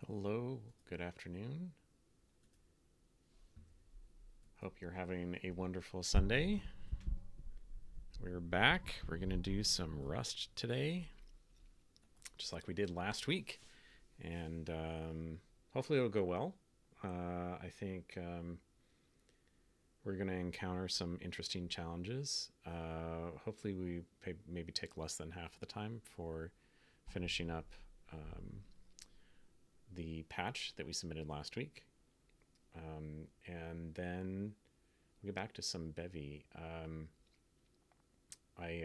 Hello, good afternoon. Hope you're having a wonderful Sunday. We're back. We're going to do some Rust today, just like we did last week. And hopefully it'll go well. I think we're going to encounter some interesting challenges. Hopefully we maybe take less than half of the time for finishing up the patch that we submitted last week. And then we'll get back to some Bevy. I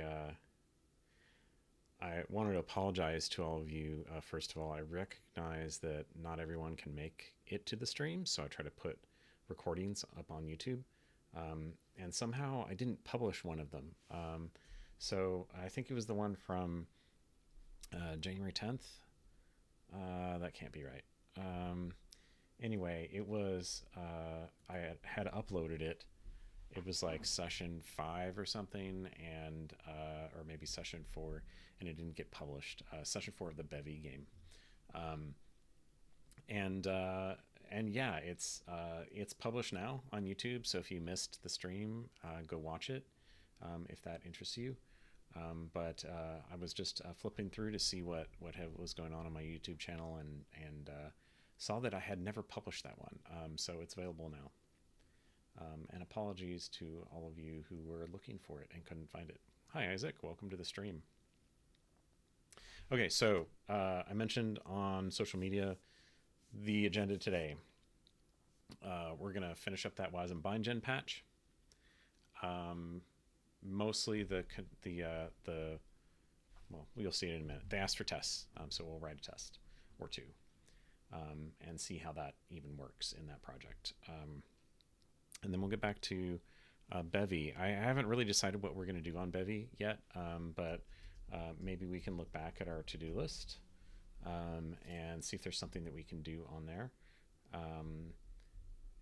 I wanted to apologize to all of you. First of all, I recognize that not everyone can make it to the stream, so I try to put recordings up on YouTube. And somehow I didn't publish one of them. So I think it was the one from January 10th. That can't be right. Anyway, it was, I had uploaded it. It was like session 5 or something, and or maybe session 4, and it didn't get published. Session 4 of the Bevy game, um, and yeah, it's published now on YouTube. So if you missed the stream, go watch it if that interests you. But I was just flipping through to see what was going on my YouTube channel, and saw that I had never published that one. So it's available now. And apologies to all of you who were looking for it and couldn't find it. Hi, Isaac. Welcome to the stream. Okay, so I mentioned on social media the agenda today. We're going to finish up that wasm-bindgen patch. Mostly well, we'll see it in a minute. They asked for tests, so we'll write a test or two and see how that even works in that project. And then we'll get back to Bevy. I haven't really decided what we're going to do on Bevy yet, but maybe we can look back at our to-do list and see if there's something that we can do on there.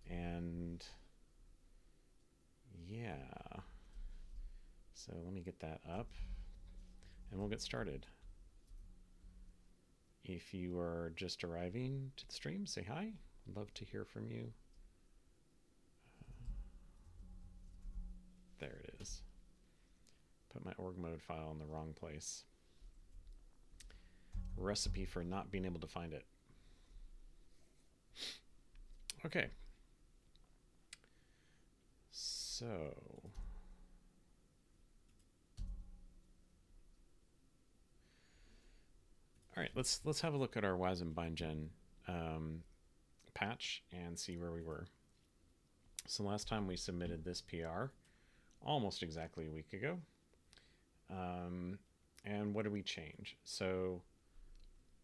And yeah, so let me get that up and we'll get started. If you are just arriving to the stream, say hi. I'd love to hear from you. There it is. Put my org mode file in the wrong place. Recipe for not being able to find it. Okay. So all right, let's have a look at our wasm-bindgen patch and see where we were. So last time we submitted this PR almost exactly a week ago. And what did we change? So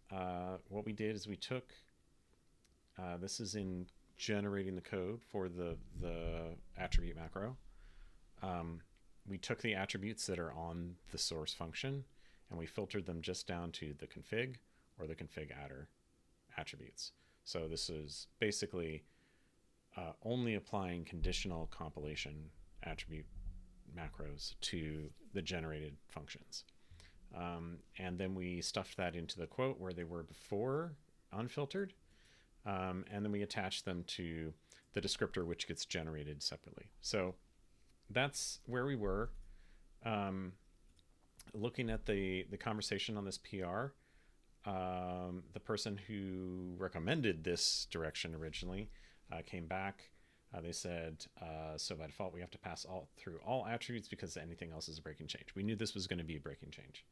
what we did is we took, this is in generating the code for the attribute macro. We took the attributes that are on the source function and we filtered them just down to the config or the config adder attributes. So this is basically only applying conditional compilation attribute macros to the generated functions. And then we stuffed that into the quote where they were before unfiltered. And then we attach them to the descriptor, which gets generated separately. So that's where we were. Looking at the conversation on this PR, the person who recommended this direction originally came back. They said, so by default, we have to pass through all attributes because anything else is a breaking change. We knew this was going to be a breaking change.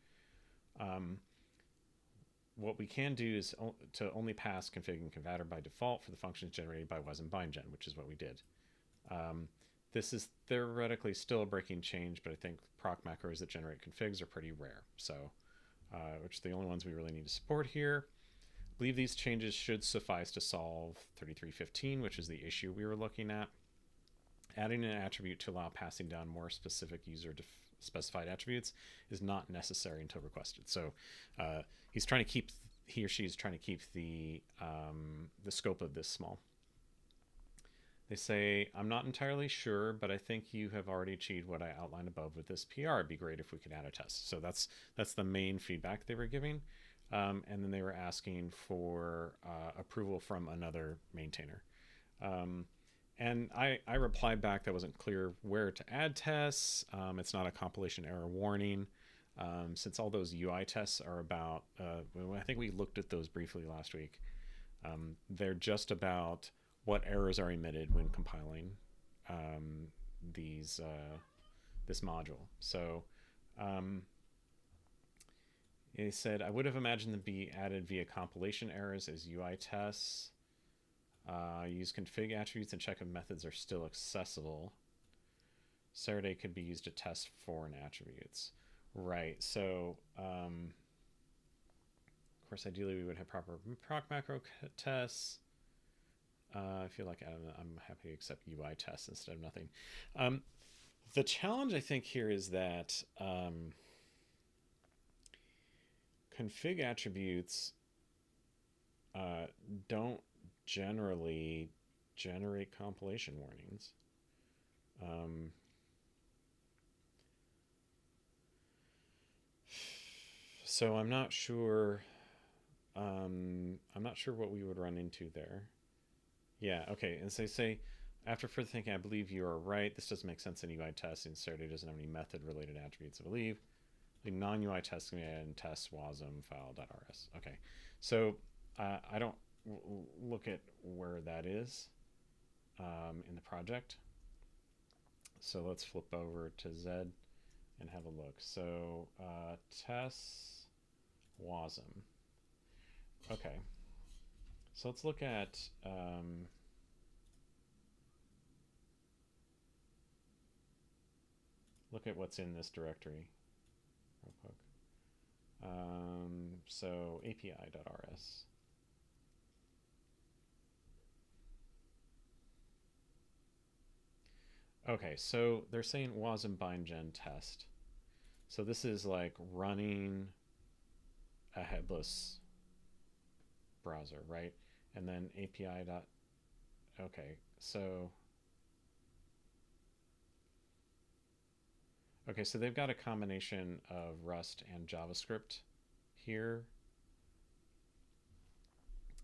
What we can do is to only pass config and convatter by default for the functions generated by wasm-bindgen, which is what we did. This is theoretically still a breaking change, but I think proc macros that generate configs are pretty rare. So, which are the only ones we really need to support here. I believe these changes should suffice to solve 3315, which is the issue we were looking at. Adding an attribute to allow passing down more specific user specified attributes is not necessary until requested. So he or she is trying to keep the scope of this small. They say, I'm not entirely sure, but I think you have already achieved what I outlined above with this PR. It'd be great if we could add a test. So that's the main feedback they were giving. And then they were asking for approval from another maintainer. Um, and I replied back that wasn't clear where to add tests. It's not a compilation error warning. Since all those UI tests are about, I think we looked at those briefly last week. They're just about what errors are emitted when compiling um, these this module. So he said, I would have imagined them be added via compilation errors as UI tests. Use config attributes and check if methods are still accessible. Saturday could be used to test foreign attributes. Right. So, of course, ideally we would have proper proc macro tests. I feel like I'm happy to accept UI tests instead of nothing. The challenge I think here is that config attributes don't generally generate compilation warnings. So I'm not sure. I'm not sure what we would run into there. Yeah. Okay. And so they say, after further thinking, I believe you are right. This doesn't make sense in UI testing. Saturday doesn't have any method-related attributes. I believe the non-UI testing and test wasm file.rs. Okay. So I don't look at where that is in the project. So let's flip over to Z and have a look. So tests wasm. Okay. So let's look at what's in this directory real quick. So api.rs. Okay, so they're saying wasm-bindgen test. So this is like running a headless browser, right? And then API dot. Okay, so they've got a combination of Rust and JavaScript here.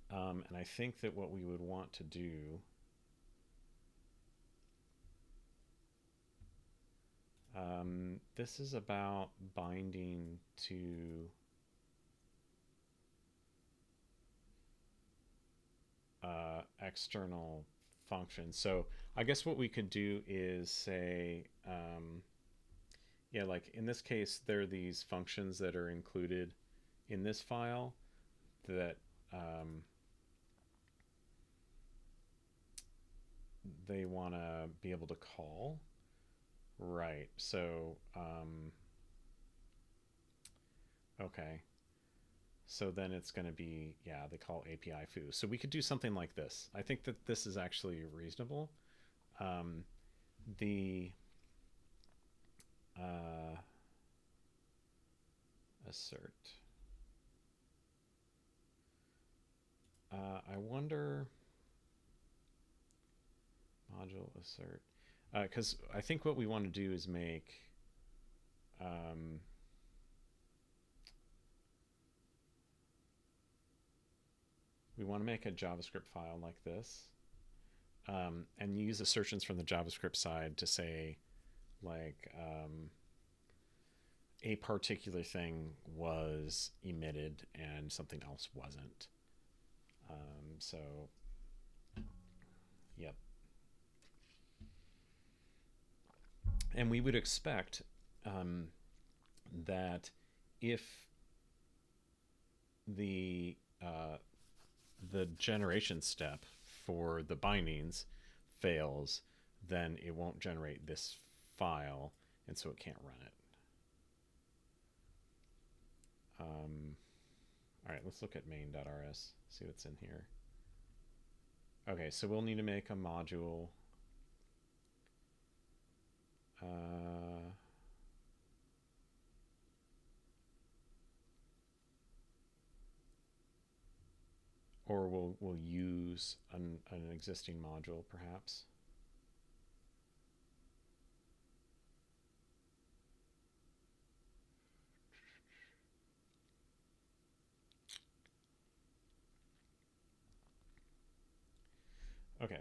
And I think that what we would want to do this is about binding to external functions. So I guess what we could do is say, yeah, like in this case, there are these functions that are included in this file that they want to be able to call. Right. So, okay. So then it's going to be, yeah, they call API foo. So we could do something like this. I think that this is actually reasonable. The assert. I wonder module assert. Because I think what we want to do is make we want to make a JavaScript file like this and use assertions from the JavaScript side to say like a particular thing was emitted and something else wasn't. So, yep. And we would expect that if the generation step for the bindings fails, then it won't generate this file, and so it can't run it. All right, let's look at main.rs, see what's in here. Okay, so we'll need to make a module. Or we'll use an existing module, perhaps. Okay.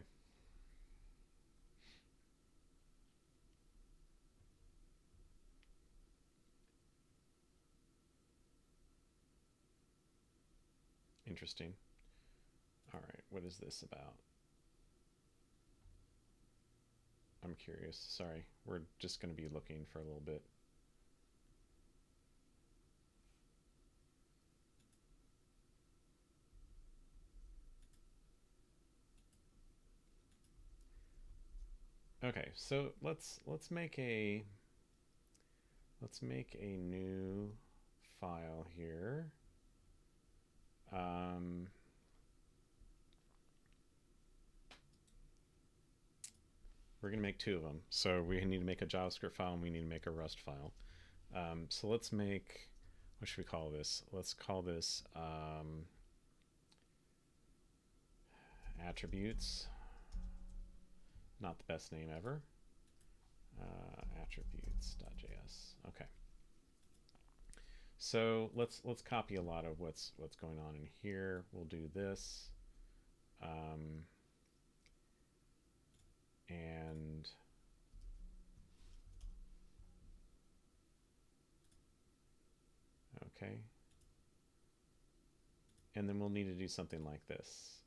Interesting. All right. What is this about? I'm curious. Sorry. We're just going to be looking for a little bit. Okay. So let's make a new file here. Um, we're going to make two of them. So we need to make a JavaScript file and we need to make a Rust file. So let's make, what should we call this? Let's call this attributes. Not the best name ever. Attributes.js. Okay. So let's copy a lot of what's going on in here. We'll do this. And okay. And then we'll need to do something like this.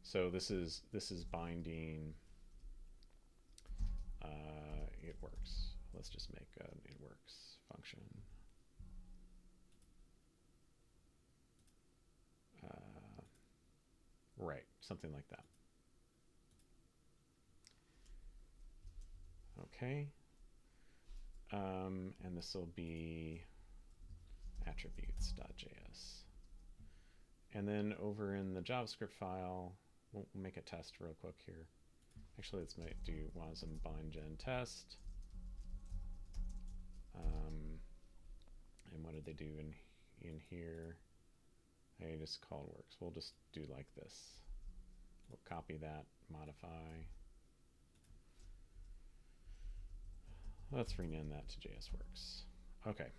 So this is binding. It works. Let's just make an it works function. Right, something like that. Okay. And this will be attributes.js. And then over in the JavaScript file, we'll make a test real quick here. Actually, let's do wasm-bindgen test. And what did they do in here? They just called works. We'll just do like this. We'll copy that, modify. Let's rename that to JSWorks. Okay.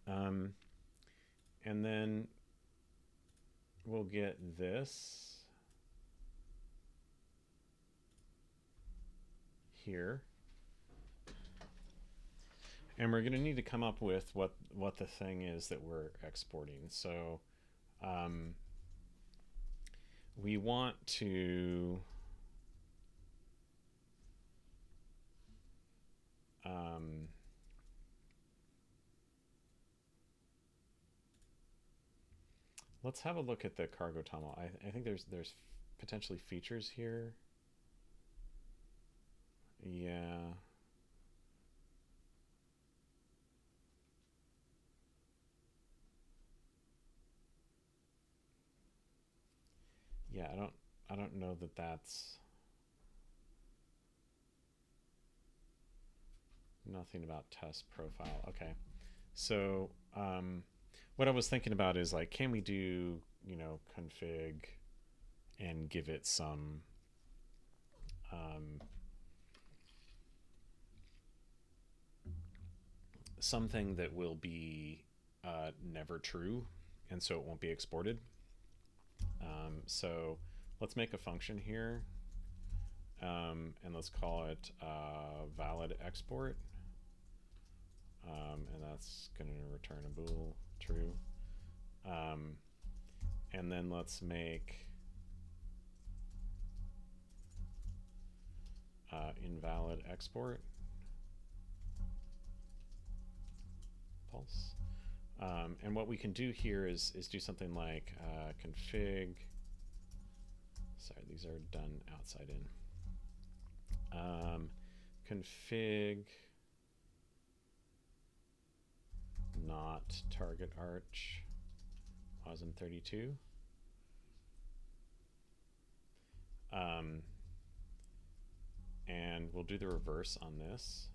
And then we'll get this here. And we're going to need to come up with what the thing is that we're exporting. So we want to let's have a look at the cargo toml. I think there's potentially features here. Yeah. Yeah, I don't know that that's nothing about test profile. Okay. So what I was thinking about is like, can we do, config and give it some something that will be never true, and so it won't be exported. So let's make a function here, and let's call it valid export, and that's going to return a bool true. And then let's make invalid export false. And what we can do here is do something like config. Sorry, these are done outside in. Config not target arch wasm32. And we'll do the reverse on this.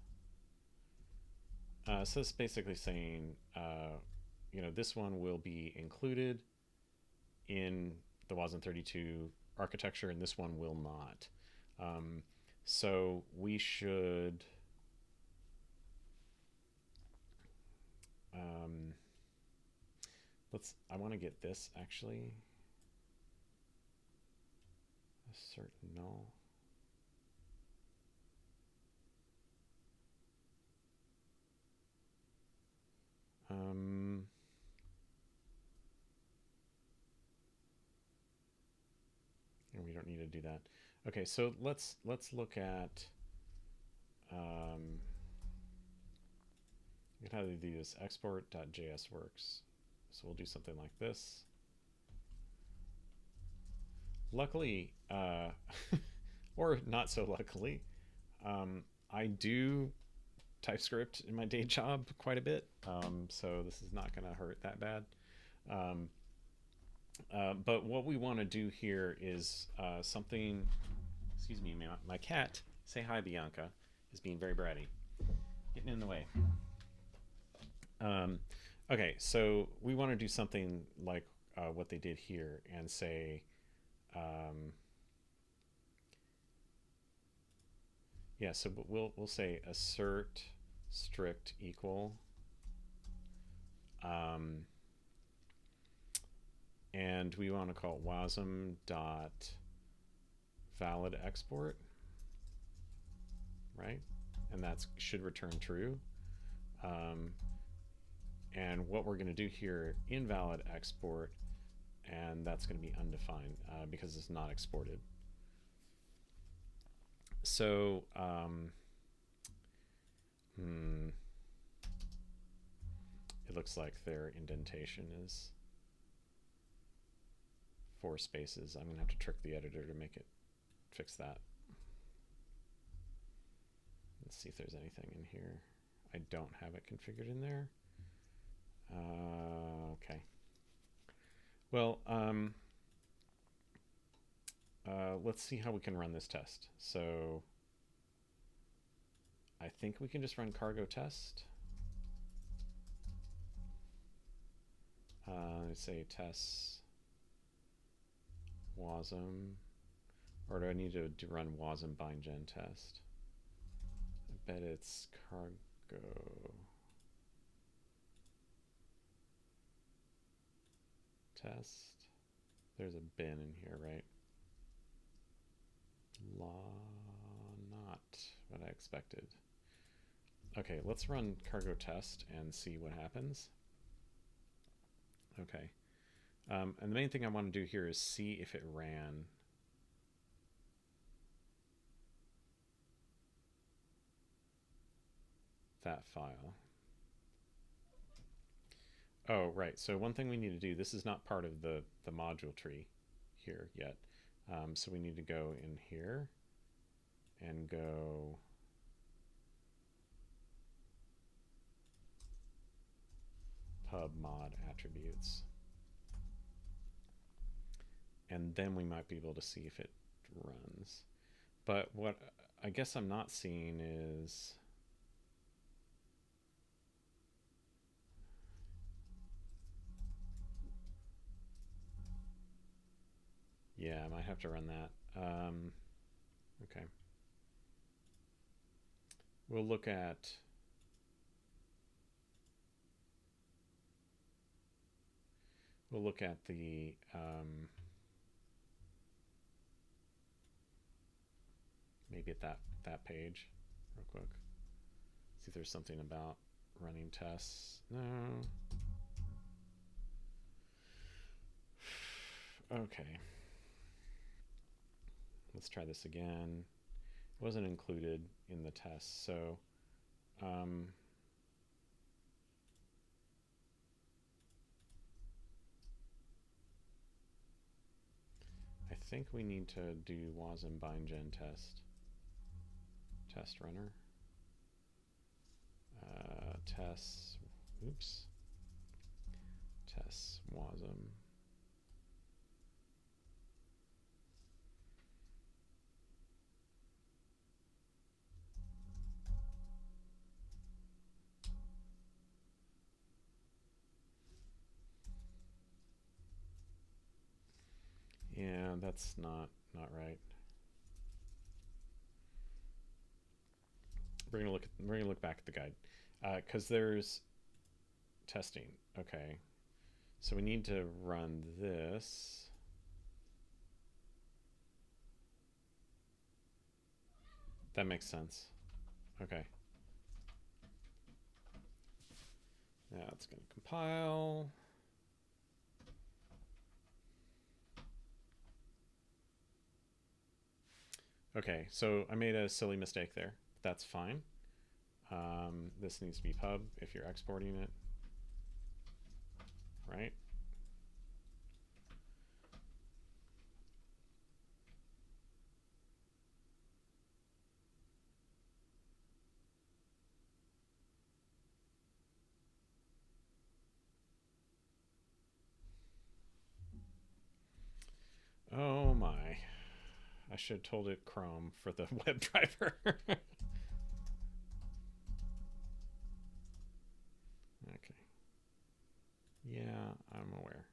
So it's basically saying, this one will be included in the wasm32 architecture, and this one will not. So we should I want to get this actually. Assert null. And we don't need to do that. Okay, so let's look at how to do this. Export.js works. So we'll do something like this. Luckily, or not so luckily, I do TypeScript in my day job quite a bit, so this is not going to hurt that bad. Um, but what we want to do here is something. Excuse me, my cat. Say hi, Bianca. Is being very bratty, getting in the way. Okay, so we want to do something like what they did here and say, yeah. So we'll say assert strict equal, and we want to call it wasm dot valid export, right? And that should return true. And what we're going to do here, invalid export, and that's going to be undefined because it's not exported. So it looks like their indentation is 4 spaces. I'm going to have to trick the editor to make it fix that. Let's see if there's anything in here. I don't have it configured in there. Okay. Well, let's see how we can run this test. So I think we can just run cargo test. Let's say tests wasm, or do I need to run wasm-bindgen test? I bet it's cargo test. There's a bin in here, right? Not what I expected. Okay, let's run cargo test and see what happens. Okay. And the main thing I want to do here is see if it ran that file. Oh, right. So one thing we need to do, this is not part of the module tree here yet. So we need to go in here and go pub mod attributes. And then we might be able to see if it runs. But what I guess I'm not seeing is yeah, I might have to run that. Okay. We'll look at the maybe at that page real quick. See if there's something about running tests. No. Okay. Let's try this again. It wasn't included in the test, so I think we need to do wasm-bindgen test runner. Tests, oops, tests wasm. Yeah, that's not right. We're gonna look back at the guide because there's testing. Okay, so we need to run this. That makes sense. Okay. Now it's going to compile. Okay, so I made a silly mistake there. That's fine. This needs to be pub if you're exporting it, right? Oh my. I should have told it Chrome for the WebDriver. Okay. Yeah, I'm aware.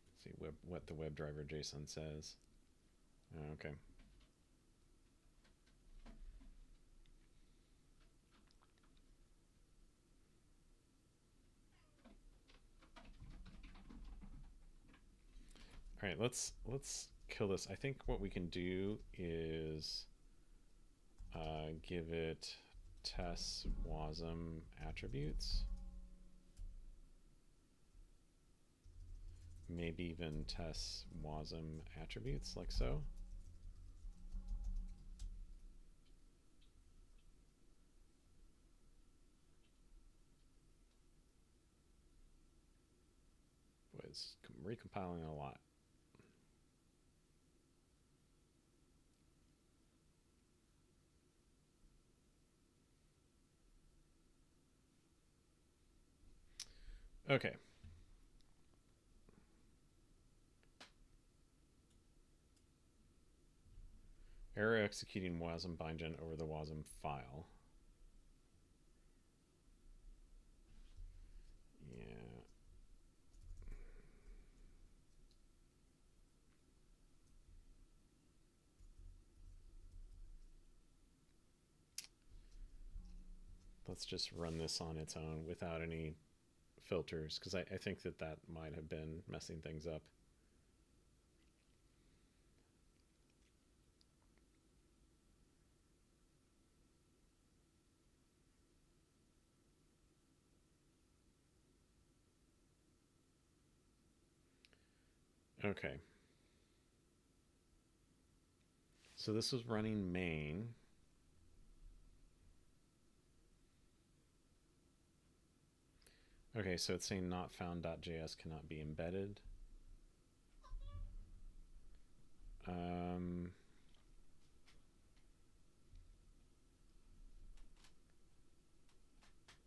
Let's see what the WebDriver JSON says. Okay. All right, let's kill this. I think what we can do is give it test wasm attributes. Maybe even test wasm attributes like so. Boy, it's recompiling a lot. Okay. Error executing wasm-bindgen over the wasm file. Yeah. Let's just run this on its own without any filters, because I think that might have been messing things up. Okay. So this was running main. Okay, so it's saying not found.js cannot be embedded.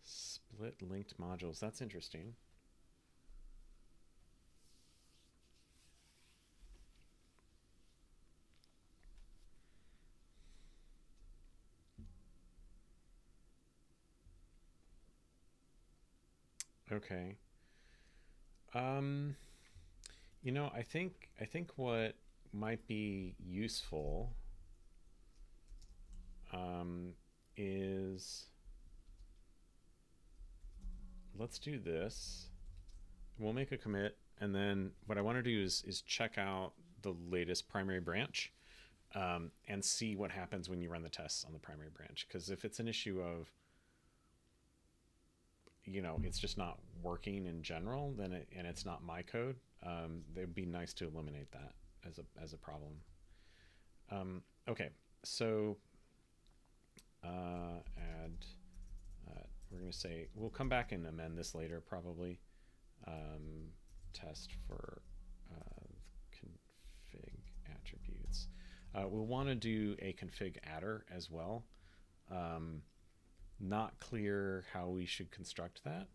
Split linked modules. That's interesting. Okay. You know, I think what might be useful is, let's do this. We'll make a commit, and then what I want to do is check out the latest primary branch and see what happens when you run the tests on the primary branch. Because if it's an issue of, you know, it's just not working in general, then and it's not my code, it'd be nice to eliminate that as a problem. Okay, so add. We're going to say we'll come back and amend this later probably. Test for config attributes. We'll want to do a config adder as well. Not clear how we should construct that,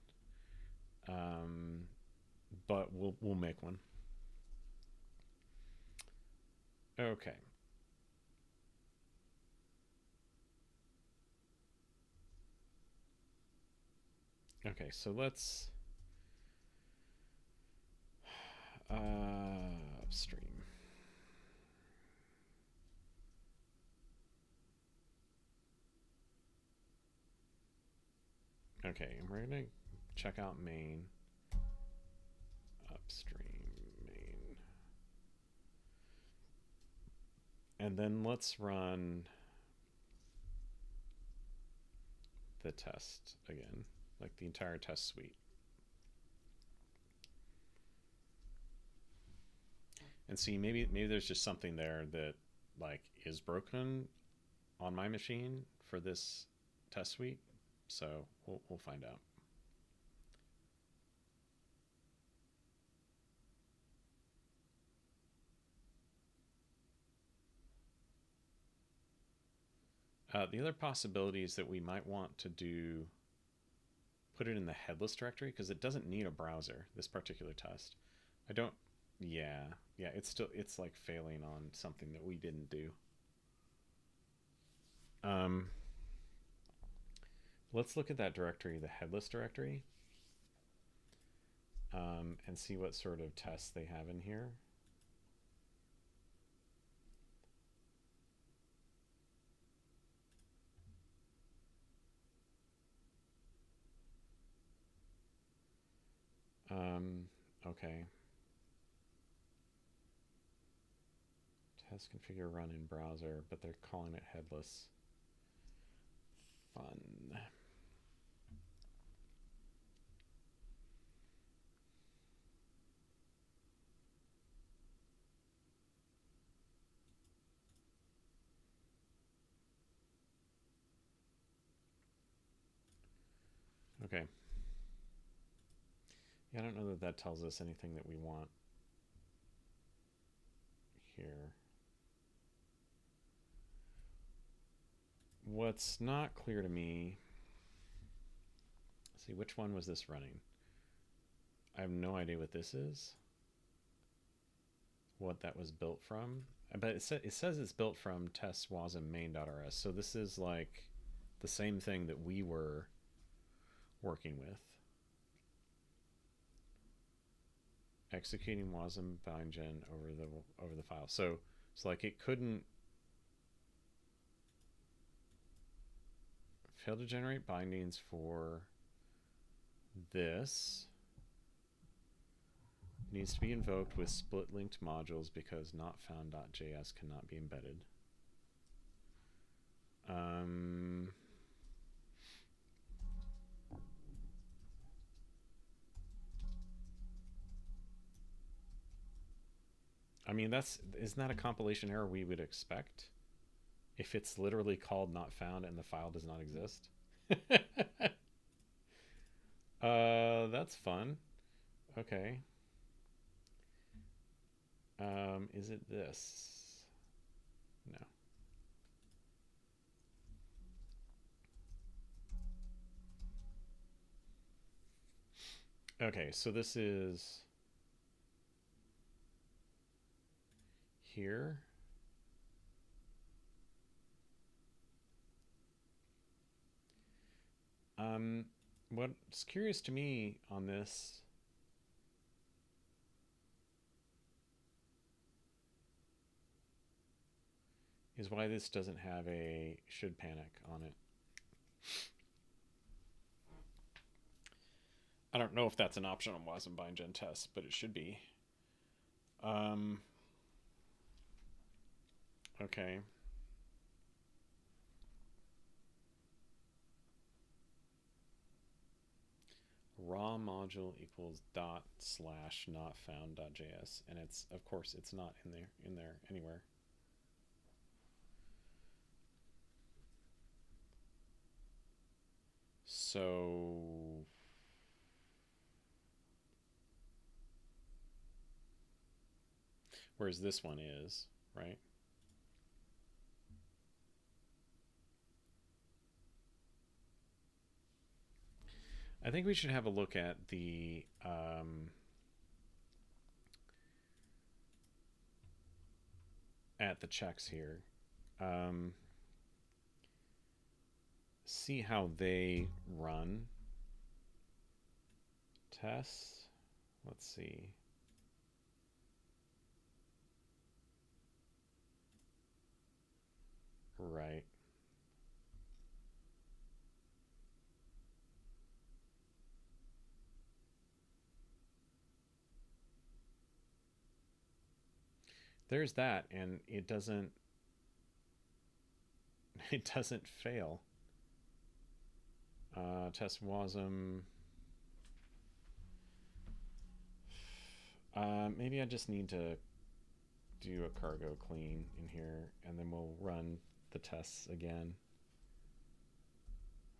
but we'll make one. Okay. Okay, so let's upstream. Okay, and we're gonna check out main. upstream main. And then let's run the test again, like the entire test suite. And see, maybe there's just something there that like is broken on my machine for this test suite. So we'll find out. The other possibility is that we might want to put it in the headless directory because it doesn't need a browser, this particular test. I don't, yeah, it's like failing on something that we didn't do. Let's look at that directory, the headless directory, and see what sort of tests they have in here. Okay. Test configure run in browser, but they're calling it headless. Fun. Okay. Yeah, I don't know that that tells us anything that we want here. What's not clear to me, let's see, which one was this running? I have no idea what this is, what that was built from. But it says it's built from test wasm main.rs. So this is like the same thing that we were working with. Executing wasm-bindgen over the file. So it's like it couldn't fail to generate bindings for this. It needs to be invoked with split linked modules because notfound.js cannot be embedded. I mean, isn't that a compilation error we would expect if it's literally called not found and the file does not exist? That's fun. Okay. Is it this? No. Okay, so this is here. What's curious to me on this is why this doesn't have a should panic on it. I don't know if that's an option on wasm-bindgen tests, but it should be. Okay. Raw module equals dot slash not found.js, and it's, of course, it's not in there anywhere. So whereas this one is, right? I think we should have a look at the checks here. See how they run tests. Let's see. Right. there's that, and it doesn't it doesn't fail. Test wasm. Maybe I just need to do a cargo clean in here, and then we'll run the tests again.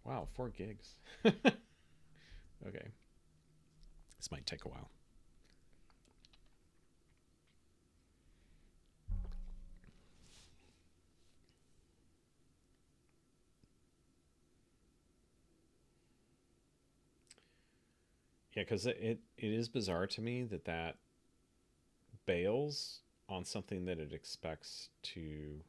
Wow, 4 gigs. Okay. This might take a while. Yeah, because it is bizarre to me that that bails on something that it expects to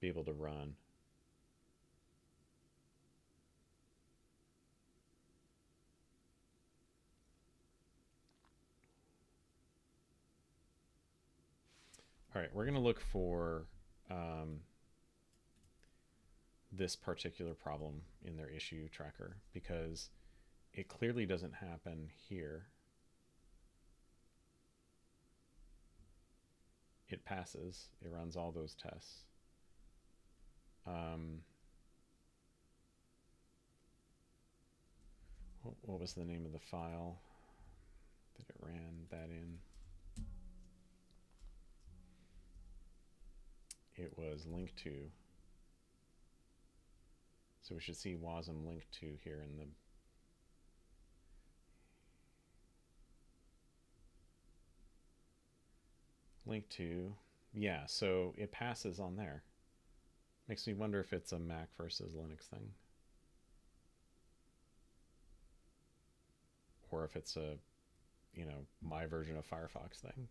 be able to run. All right, we're going to look for um, this particular problem in their issue tracker because it clearly doesn't happen here. It passes, it runs all those tests. Um, what was the name of the file that it ran that in? It was linked to. So we should see wasm linked to here in the link to. Yeah, so it passes on there. Makes me wonder if it's a Mac versus Linux thing. Or if it's a, my version of Firefox thing.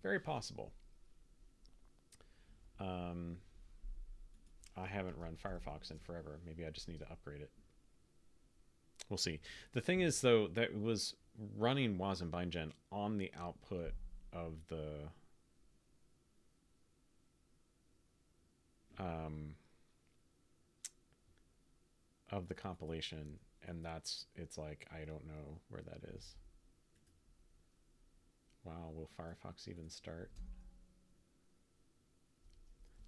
Very possible. I haven't run Firefox in forever. Maybe I just need to upgrade it. We'll see. The thing is, though, that it was running wasm-bindgen on the output of um, the compilation, and it's like I don't know where that is. Wow, will Firefox even start?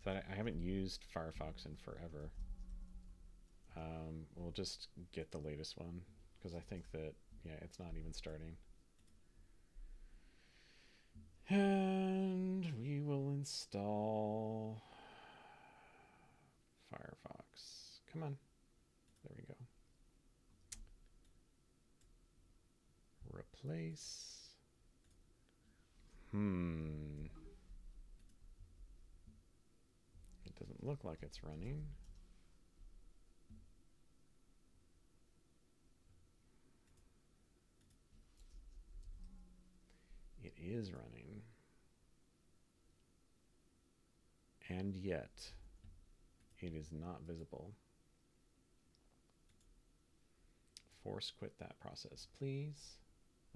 So I haven't used Firefox in forever. We'll just get the latest one because I think that, yeah, it's not even starting. And we will install Firefox. Come on. There we go. Replace. It doesn't look like it's running. It is running. And yet, it is not visible. Force quit that process, please.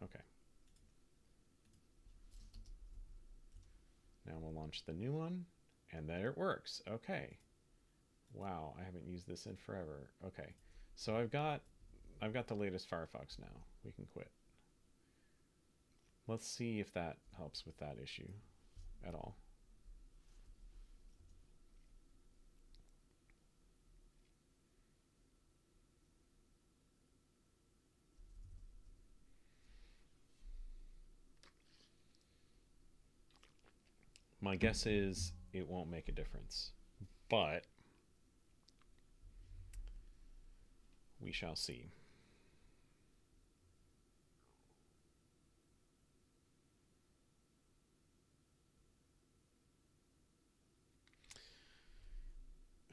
Okay. Now we'll launch the new one, and there it works. Okay. Wow, I haven't used this in forever. Okay. So I've got the latest Firefox now. We can quit. Let's see if that helps with that issue at all. My guess is it won't make a difference, but we shall see.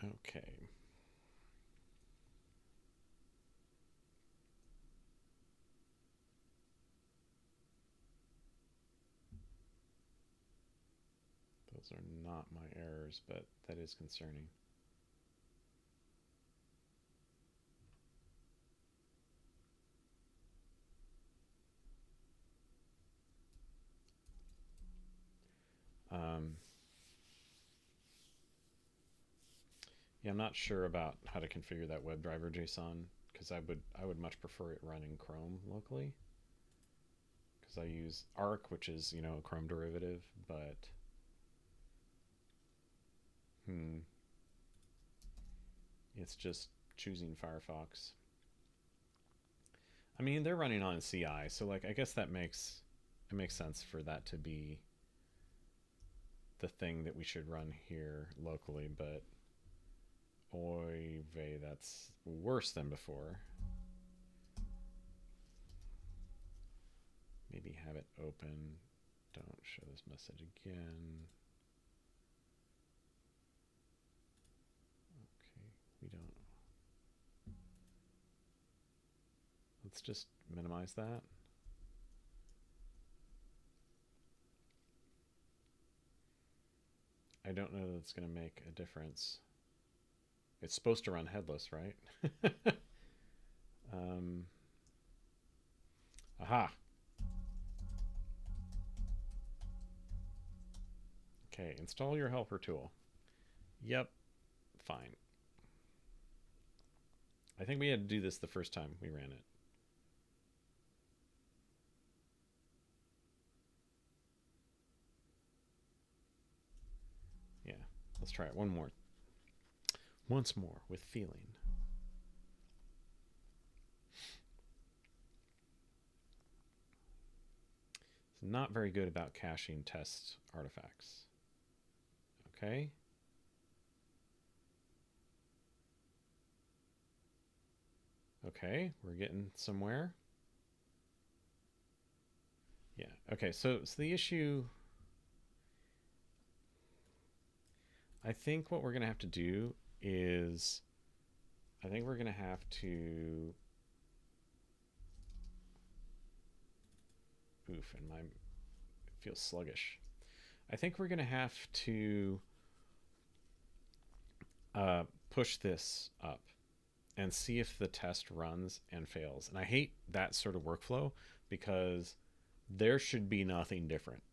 Okay. Those are not my errors, but that is concerning. Yeah, I'm not sure about how to configure that WebDriver JSON because I would much prefer it run in Chrome locally because I use Arc, which is a Chrome derivative, but it's just choosing Firefox. I mean, they're running on CI, so like I guess it makes sense for that to be the thing that we should run here locally, but oy vey, that's worse than before. Maybe have it open. Don't show this message again. Okay, we don't. Let's just minimize that. I don't know that it's going to make a difference. It's supposed to run headless, right? Aha. Okay, install your helper tool. Yep, fine. I think we had to do this the first time we ran it. Yeah, let's try it one more. Once more with feeling. It's not very good about caching test artifacts. Okay. Okay, we're getting somewhere. Yeah. Okay, so the issue, I think what we're going to have to do is, I think we're going to have to, oof, and my, it feels sluggish. I think we're going to have to push this up and see if the test runs and fails. And I hate that sort of workflow because there should be nothing different.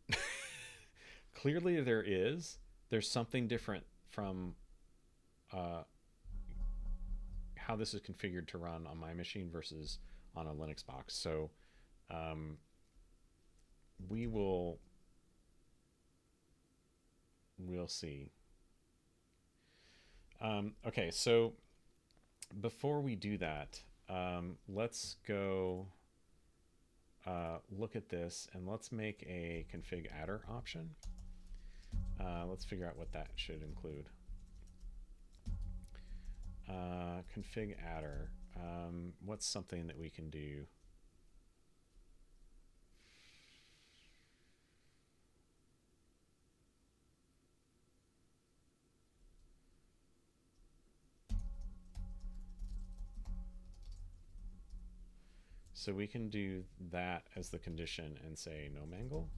Clearly there is. There's something different from how this is configured to run on my machine versus on a Linux box. So we'll see. Okay, so before we do that, let's go look at this and let's make a config adder option. Let's figure out what that should include. Config adder. What's something that we can do? So we can do that as the condition and say no mangle.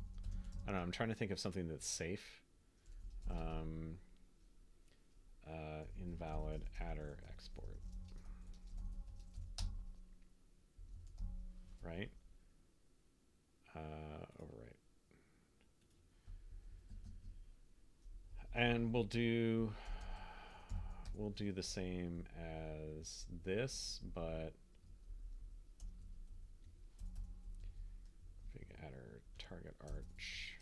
I don't know, I'm trying to think of something that's safe. Invalid adder export. Right? Overwrite. And we'll do the same as this, but config adder target arch.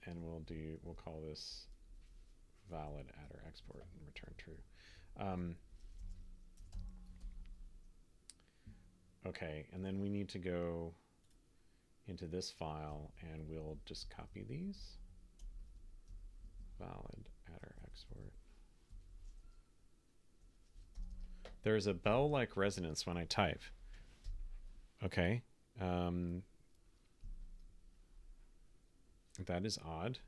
And we'll call this valid adder export and return true. Okay, and then we need to go into this file and we'll just copy these. Valid adder export. There's a bell-like resonance when I type. Okay. That is odd.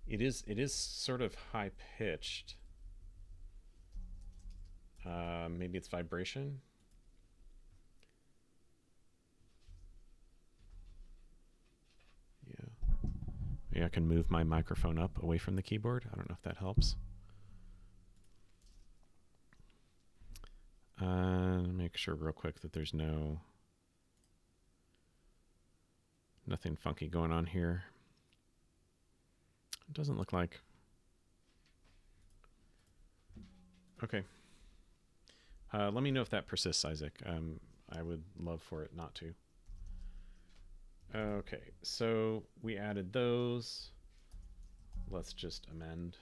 It is sort of high pitched. Maybe it's vibration. Yeah. Maybe I can move my microphone up away from the keyboard. I don't know if that helps. Make sure real quick that there's no Nothing funky going on here. It doesn't look like. Okay. Let me know if that persists, Isaac. I would love for it not to. Okay, so we added those. Let's just amend.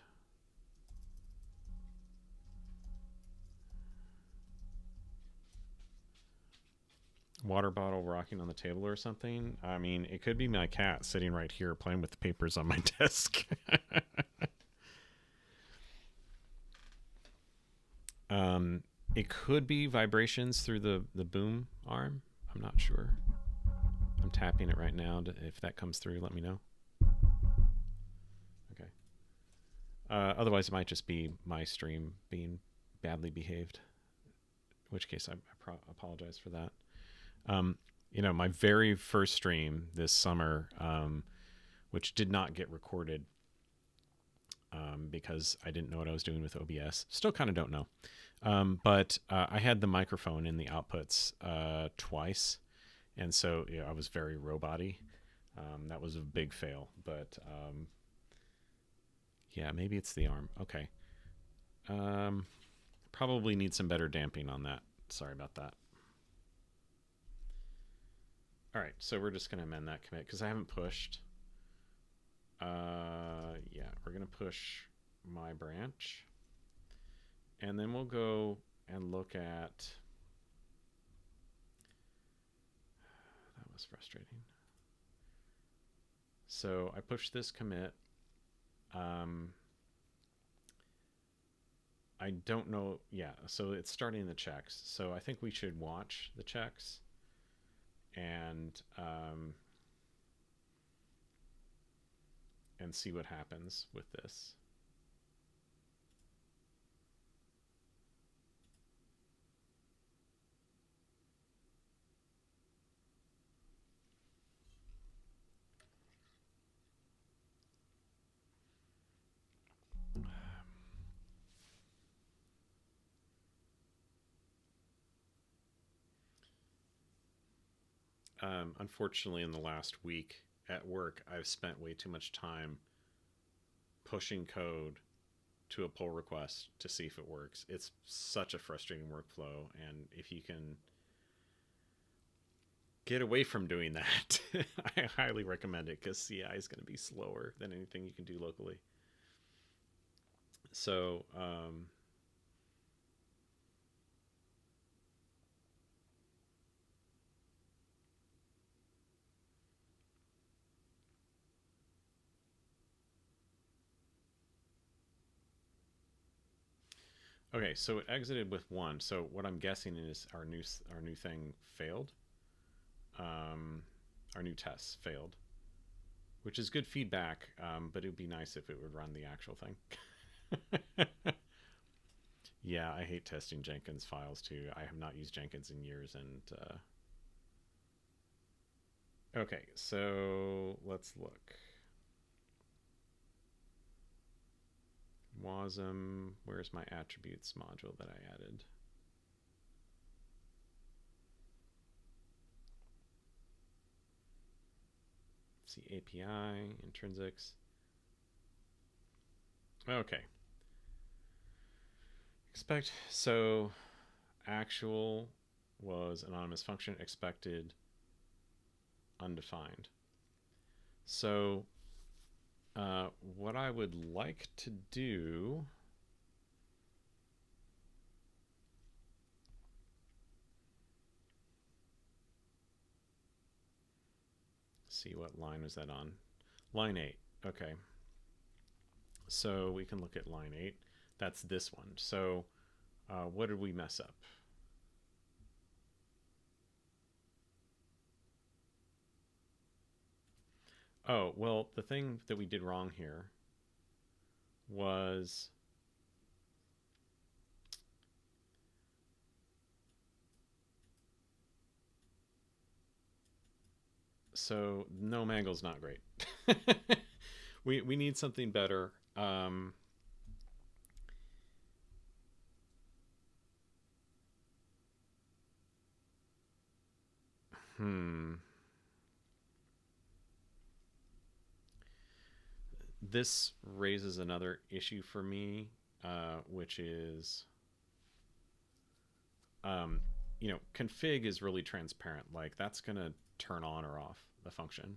Water bottle rocking on the table or something. I mean, it could be my cat sitting right here playing with the papers on my desk. It could be vibrations through the boom arm. I'm not sure. I'm tapping it right now. If that comes through, let me know. Okay. Otherwise, it might just be my stream being badly behaved. In which case, I apologize for that. My very first stream this summer, which did not get recorded because I didn't know what I was doing with OBS. Still kind of don't know. But I had the microphone in the outputs twice. And so I was very robot-y. That was a big fail. But yeah, maybe it's the arm. Okay. Probably need some better damping on that. Sorry about that. All right, so we're just going to amend that commit because I haven't pushed. Yeah, we're going to push my branch. And then we'll go and look at... That was frustrating. So I pushed this commit. I don't know. Yeah, so it's starting the checks. So I think we should watch the checks and see what happens with this. Unfortunately, in the last week at work, I've spent way too much time pushing code to a pull request to see if it works. It's such a frustrating workflow, and if you can get away from doing that, I highly recommend it because CI is going to be slower than anything you can do locally. So, okay, so it exited with 1. So what I'm guessing is our new thing failed. Our new tests failed, which is good feedback, but it would be nice if it would run the actual thing. Yeah, I hate testing Jenkins files too. I have not used Jenkins in years, and okay, so let's look. Wasm, where's my attributes module that I added? See API, intrinsics. Okay. Expect, so actual was anonymous function, expected undefined. So what I would like to do see what line was that on. Line 8. Okay. So we can look at line 8. That's this one. So what did we mess up? Oh, well, the thing that we did wrong here was so no mangle's not great. we need something better. This raises another issue for me, which is, um, config is really transparent. Like that's going to turn on or off the function.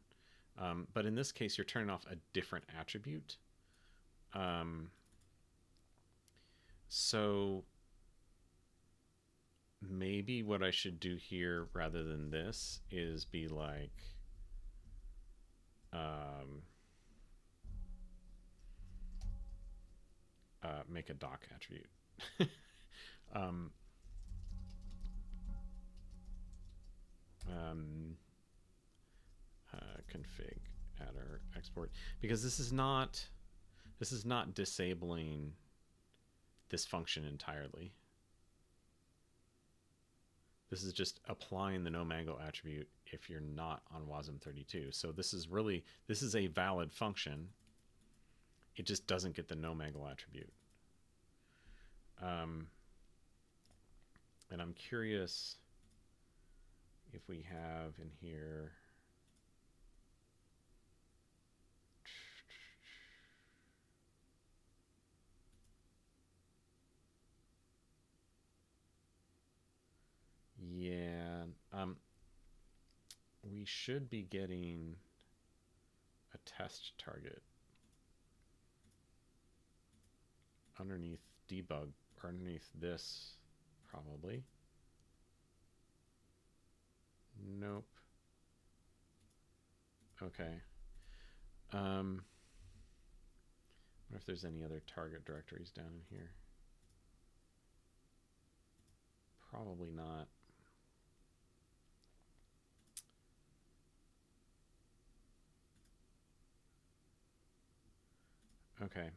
But in this case, you're turning off a different attribute. Um, so maybe what I should do here rather than this is be like, um, make a doc attribute. um, um, config adder export, because this is not disabling this function entirely. This is just applying the no mango attribute if you're not on wasm32. So this is a valid function. It just doesn't get the no mango attribute. And I'm curious if we have in here, yeah, we should be getting a test target underneath debug, or underneath this, probably. Nope. Okay. I wonder if there's any other target directories down in here. Probably not. Okay.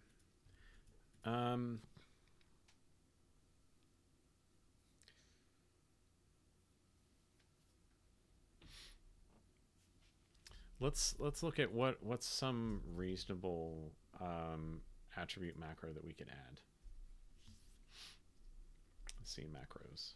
Let's look at what's some reasonable attribute macro that we could add. Let's see macros.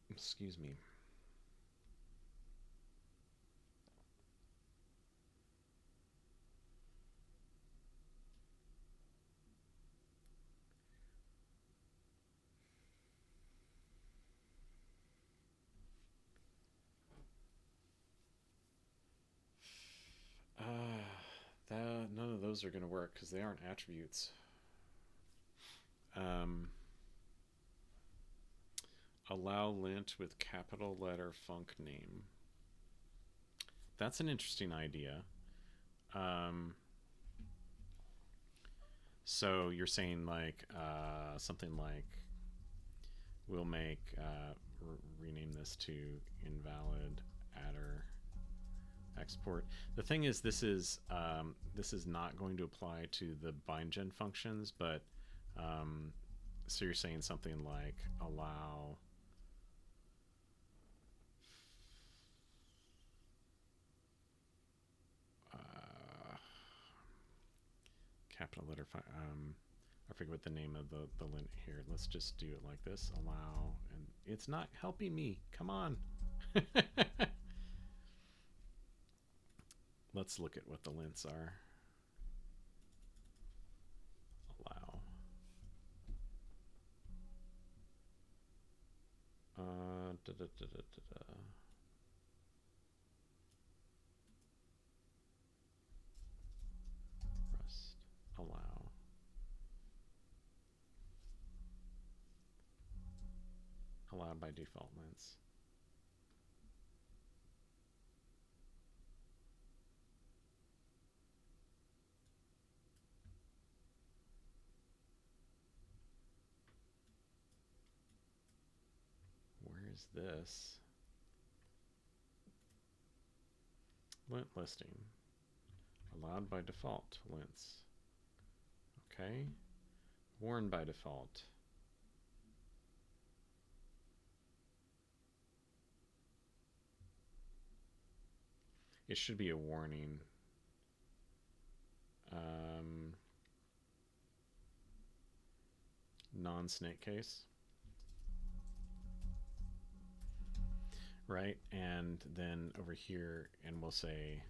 Excuse me. None of those are going to work because they aren't attributes. Allow lint with capital letter func name. That's an interesting idea. So you're saying like something like, we'll make rename this to invalid adder export. The thing is, this is not going to apply to the bindgen functions, but so you're saying something like allow capital letter. I forget what the name of the lint here. Let's just do it like this. Allow, and it's not helping me. Come on. Let's look at what the lints are. Allow. Rest. Allow. Allowed by default lints. Where's this? Lint listing. Allowed by default lints. Okay. Warn by default. It should be a warning. um, non-snake case, right? And then over here, and we'll say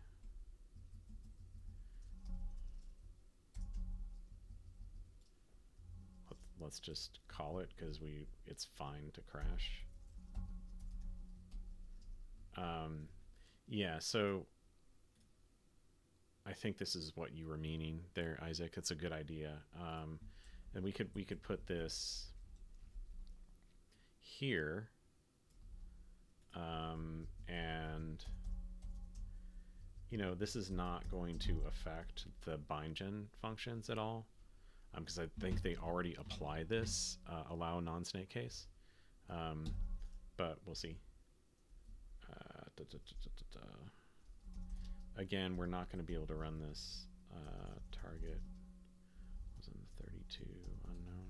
let's just call it because it's fine to crash. Um, yeah, so I think this is what you were meaning there, Isaac. It's a good idea. And we could put this here, and this is not going to affect the bindgen functions at all, because I think they already apply this allow non-snake case, um, but we'll see. Da, da, da, Again, we're not going to be able to run this target was in the 32 unknown.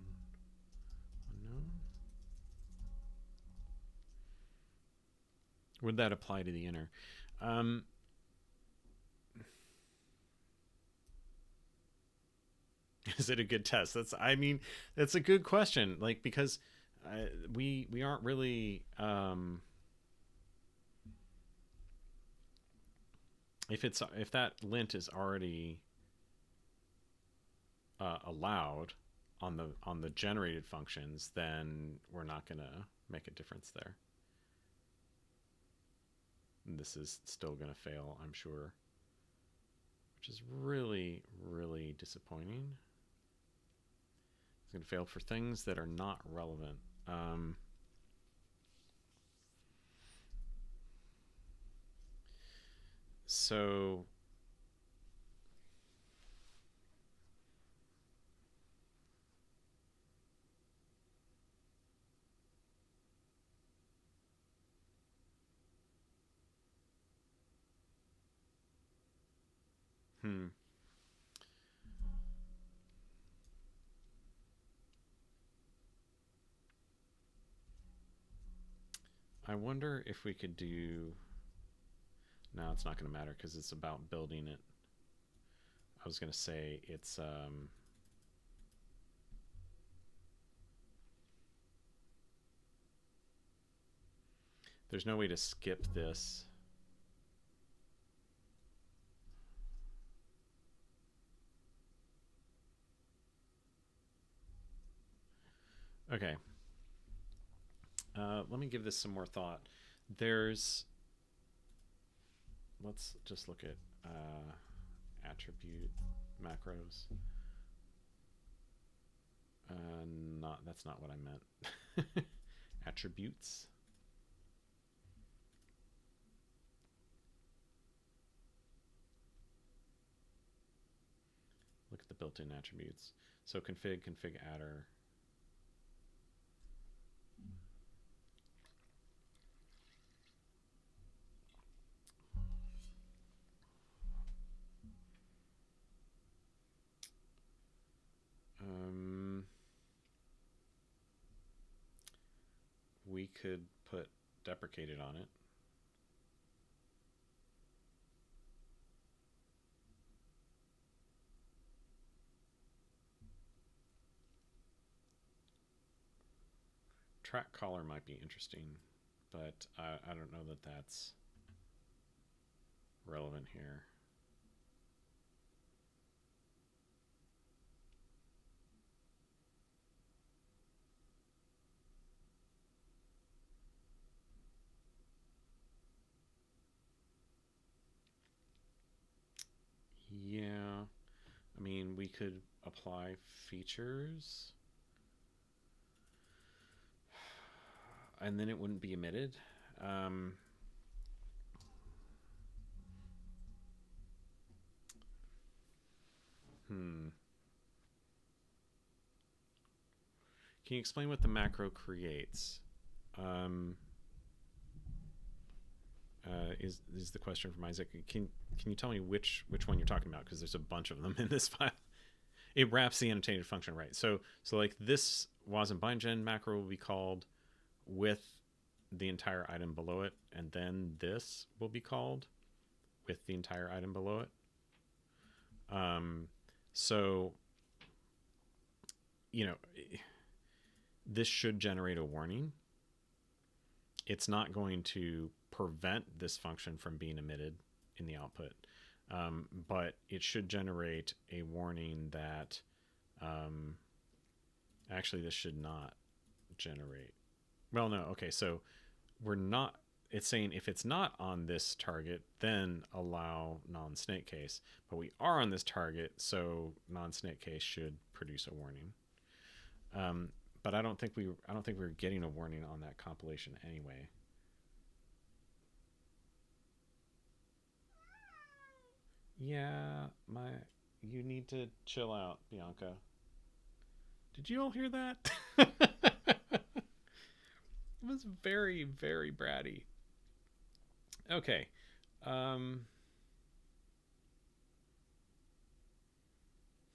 Would that apply to the inner? Is it a good test? That's a good question. Like, because we aren't really if that lint is already allowed on the generated functions, then we're not going to make a difference there. And this is still going to fail, I'm sure, which is really, really disappointing. It's going to fail for things that are not relevant. So I wonder if we could do. No, it's not going to matter because it's about building it. I was going to say it's there's no way to skip this. Okay. Let me give this some more thought. Let's just look at attribute macros. That's not what I meant. Attributes. Look at the built-in attributes. So config adder. We could put deprecated on it. Track caller might be interesting, but I don't know that that's relevant here. Yeah, I mean, we could apply features and then it wouldn't be emitted. Can you explain what the macro creates? Is the question from Isaac. Can you tell me which one you're talking about? Because there's a bunch of them in this file. It wraps the annotated function, right? So like this wasm-bindgen macro will be called with the entire item below it, and then this will be called with the entire item below it. So, you know, this should generate a warning. It's not going to prevent this function from being emitted in the output, but it should generate a warning that um, actually this should not generate. Well, no, okay, so we're not. It's saying if it's not on this target, then allow non-snake case. But we are on this target, so non-snake case should produce a warning. Um, but I don't think we were getting a warning on that compilation anyway. Yeah, you need to chill out, Bianca. Did you all hear that? It was very, very bratty. Okay. Um,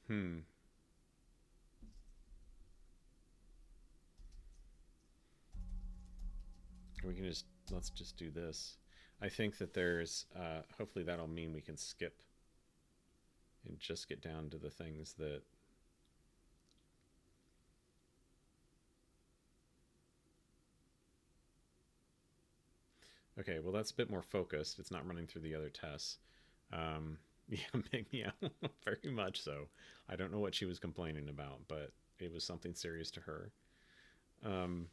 hmm. We can just let's just do this. I think that there's hopefully that'll mean we can skip and just get down to the things that okay, well that's a bit more focused. It's not running through the other tests. Yeah, yeah, very much so. I don't know what she was complaining about, but it was something serious to her. Um,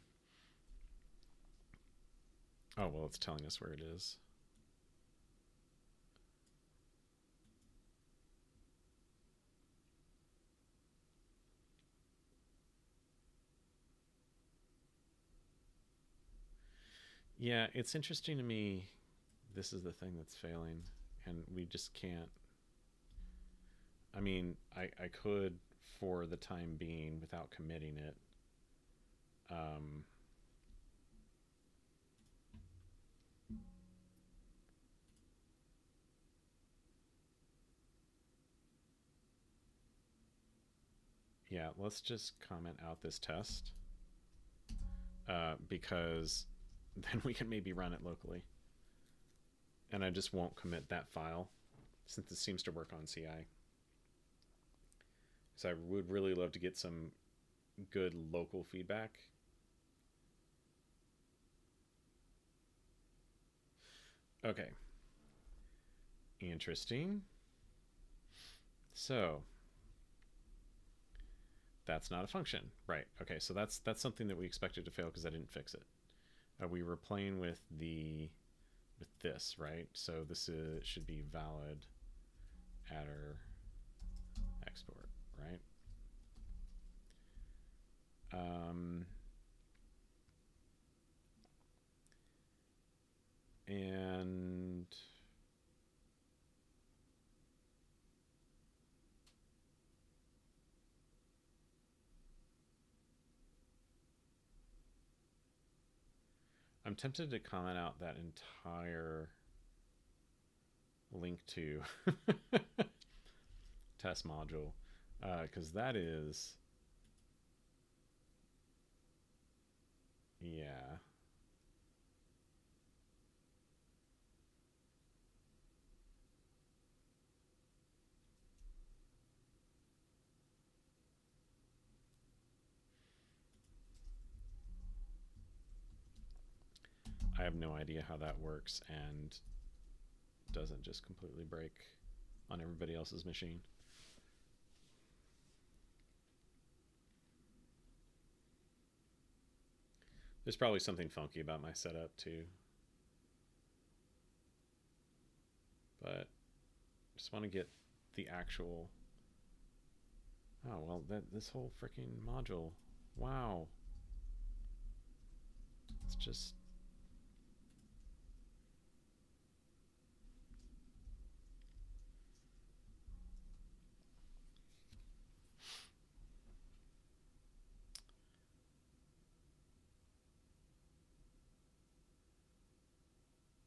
oh well, it's telling us where it is. Yeah, it's interesting to me. This is the thing that's failing, and we just can't. I mean, I could, for the time being, without committing it. Um, yeah, let's just comment out this test because then we can maybe run it locally. And I just won't commit that file since it seems to work on CI. So I would really love to get some good local feedback. Okay, interesting. So that's not a function, right? Okay, so that's something that we expected to fail because I didn't fix it. We were playing with this, right? So this should be valid adder export, right? Um, and I'm tempted to comment out that entire link to test module because that is, yeah. I have no idea how that works and doesn't just completely break on everybody else's machine. There's probably something funky about my setup too. But just want to get the actual. Oh well, this whole freaking module. Wow. It's just.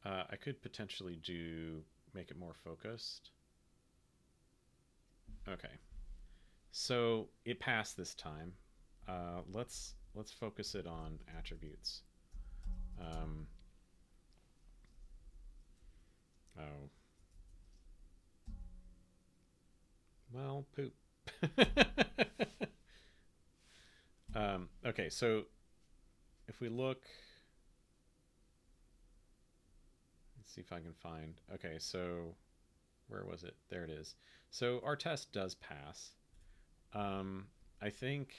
I could potentially make it more focused. Okay, so it passed this time. Let's focus it on attributes. Um, oh, well, poop. Okay, so if we look, let's see if I can find. Okay, so where was it? There it is. So our test does pass. Um, I think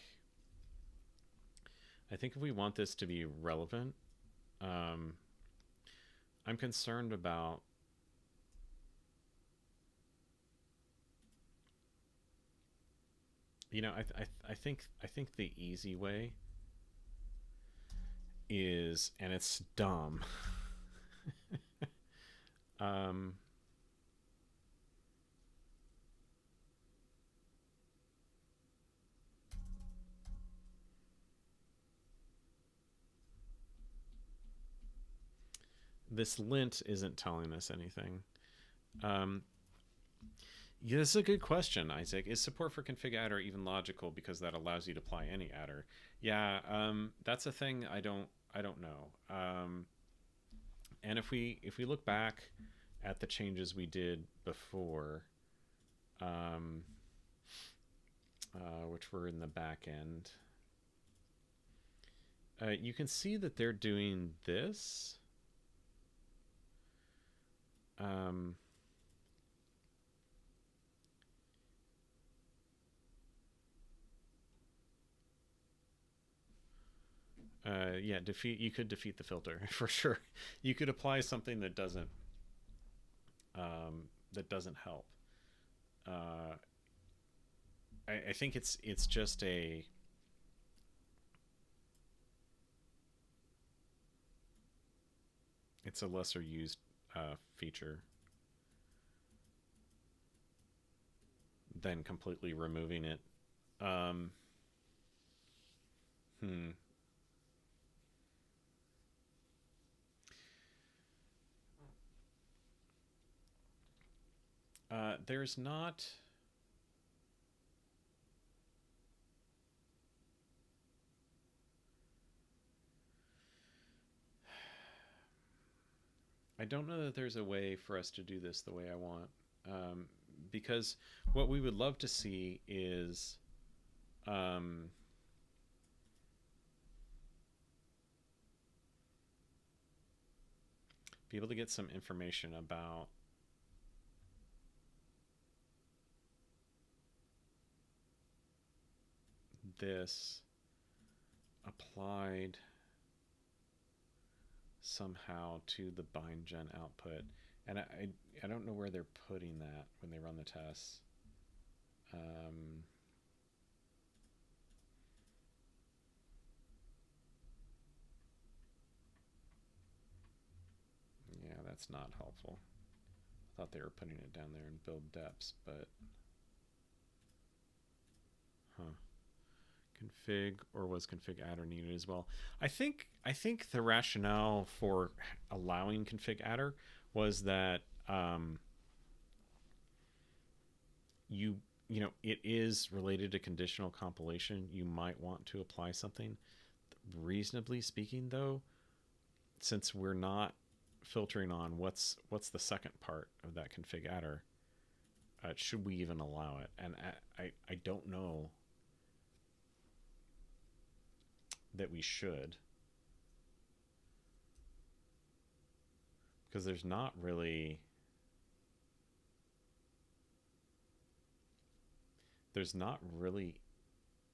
I think if we want this to be relevant, um, I'm concerned about, I think the easy way is, and it's dumb. um, this lint isn't telling us anything. Um, yeah, this is a good question, Isaac. Is support for config adder even logical because that allows you to apply any adder? Yeah, that's a thing I don't know. And if we look back at the changes we did before, um, which were in the back end, you can see that they're doing this. Um, yeah, defeat. You could defeat the filter for sure. You could apply something that doesn't help. Uh, I think it's just a lesser used feature than completely removing it. Um, hmm. There's not. I don't know that there's a way for us to do this the way I want. Um, because what we would love to see is um, be able to get some information about this applied somehow to the bindgen output. And I don't know where they're putting that when they run the tests. Um, yeah, that's not helpful. I thought they were putting it down there in build depths, but huh. Config, or was config adder needed as well? I think the rationale for allowing config adder was that you you know it is related to conditional compilation. You might want to apply something. Reasonably speaking, though, since we're not filtering on what's the second part of that config adder, should we even allow it? And I don't know that we should, because there's not really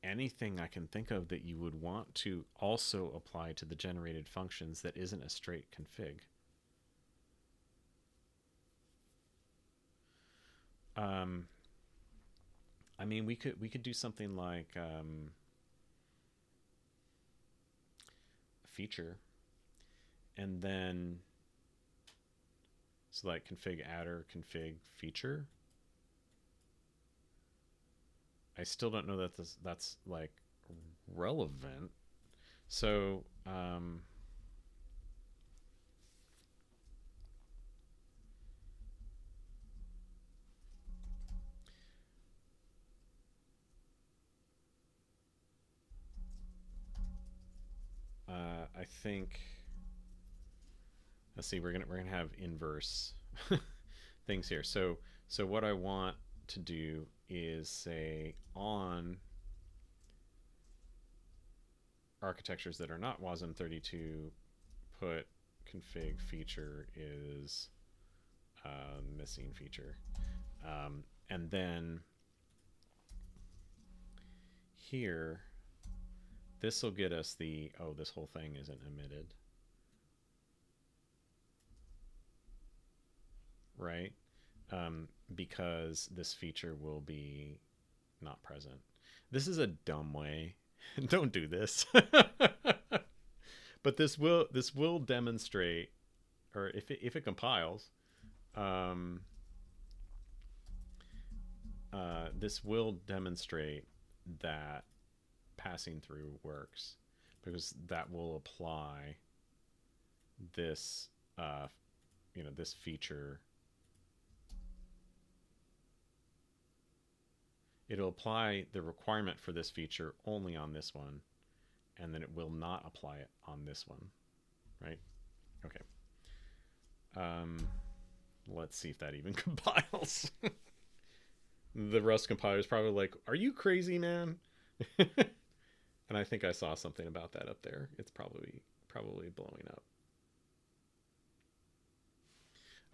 anything I can think of that you would want to also apply to the generated functions that isn't a straight config. Um, I mean, we could do something like feature, and then so like config adder, config feature. I still don't know that that's like relevant. So I think, let's see, we're gonna have inverse things here. So what I want to do is say on architectures that are not wasm-32, put config feature is missing feature. And then here, this will get us the, oh, this whole thing isn't emitted. Right? Because this feature will be not present. This is a dumb way. Don't do this. But this will demonstrate, or if it compiles, this will demonstrate that passing through works, because that will apply this this feature. It'll apply the requirement for this feature only on this one, and then it will not apply it on this one, right? Okay. Let's see if that even compiles. The Rust compiler is probably like, are you crazy, man? And I think I saw something about that up there. It's probably blowing up.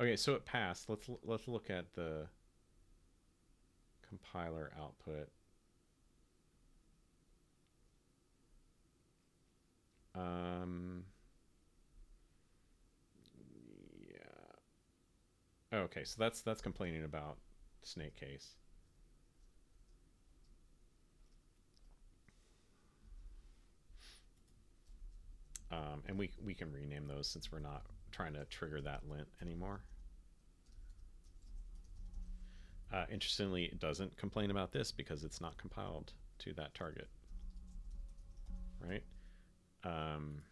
Okay, so it passed. Let's look at the compiler output. Yeah. Okay, so that's complaining about snake case. And we can rename those since we're not trying to trigger that lint anymore. Interestingly, it doesn't complain about this because it's not compiled to that target, right? Rename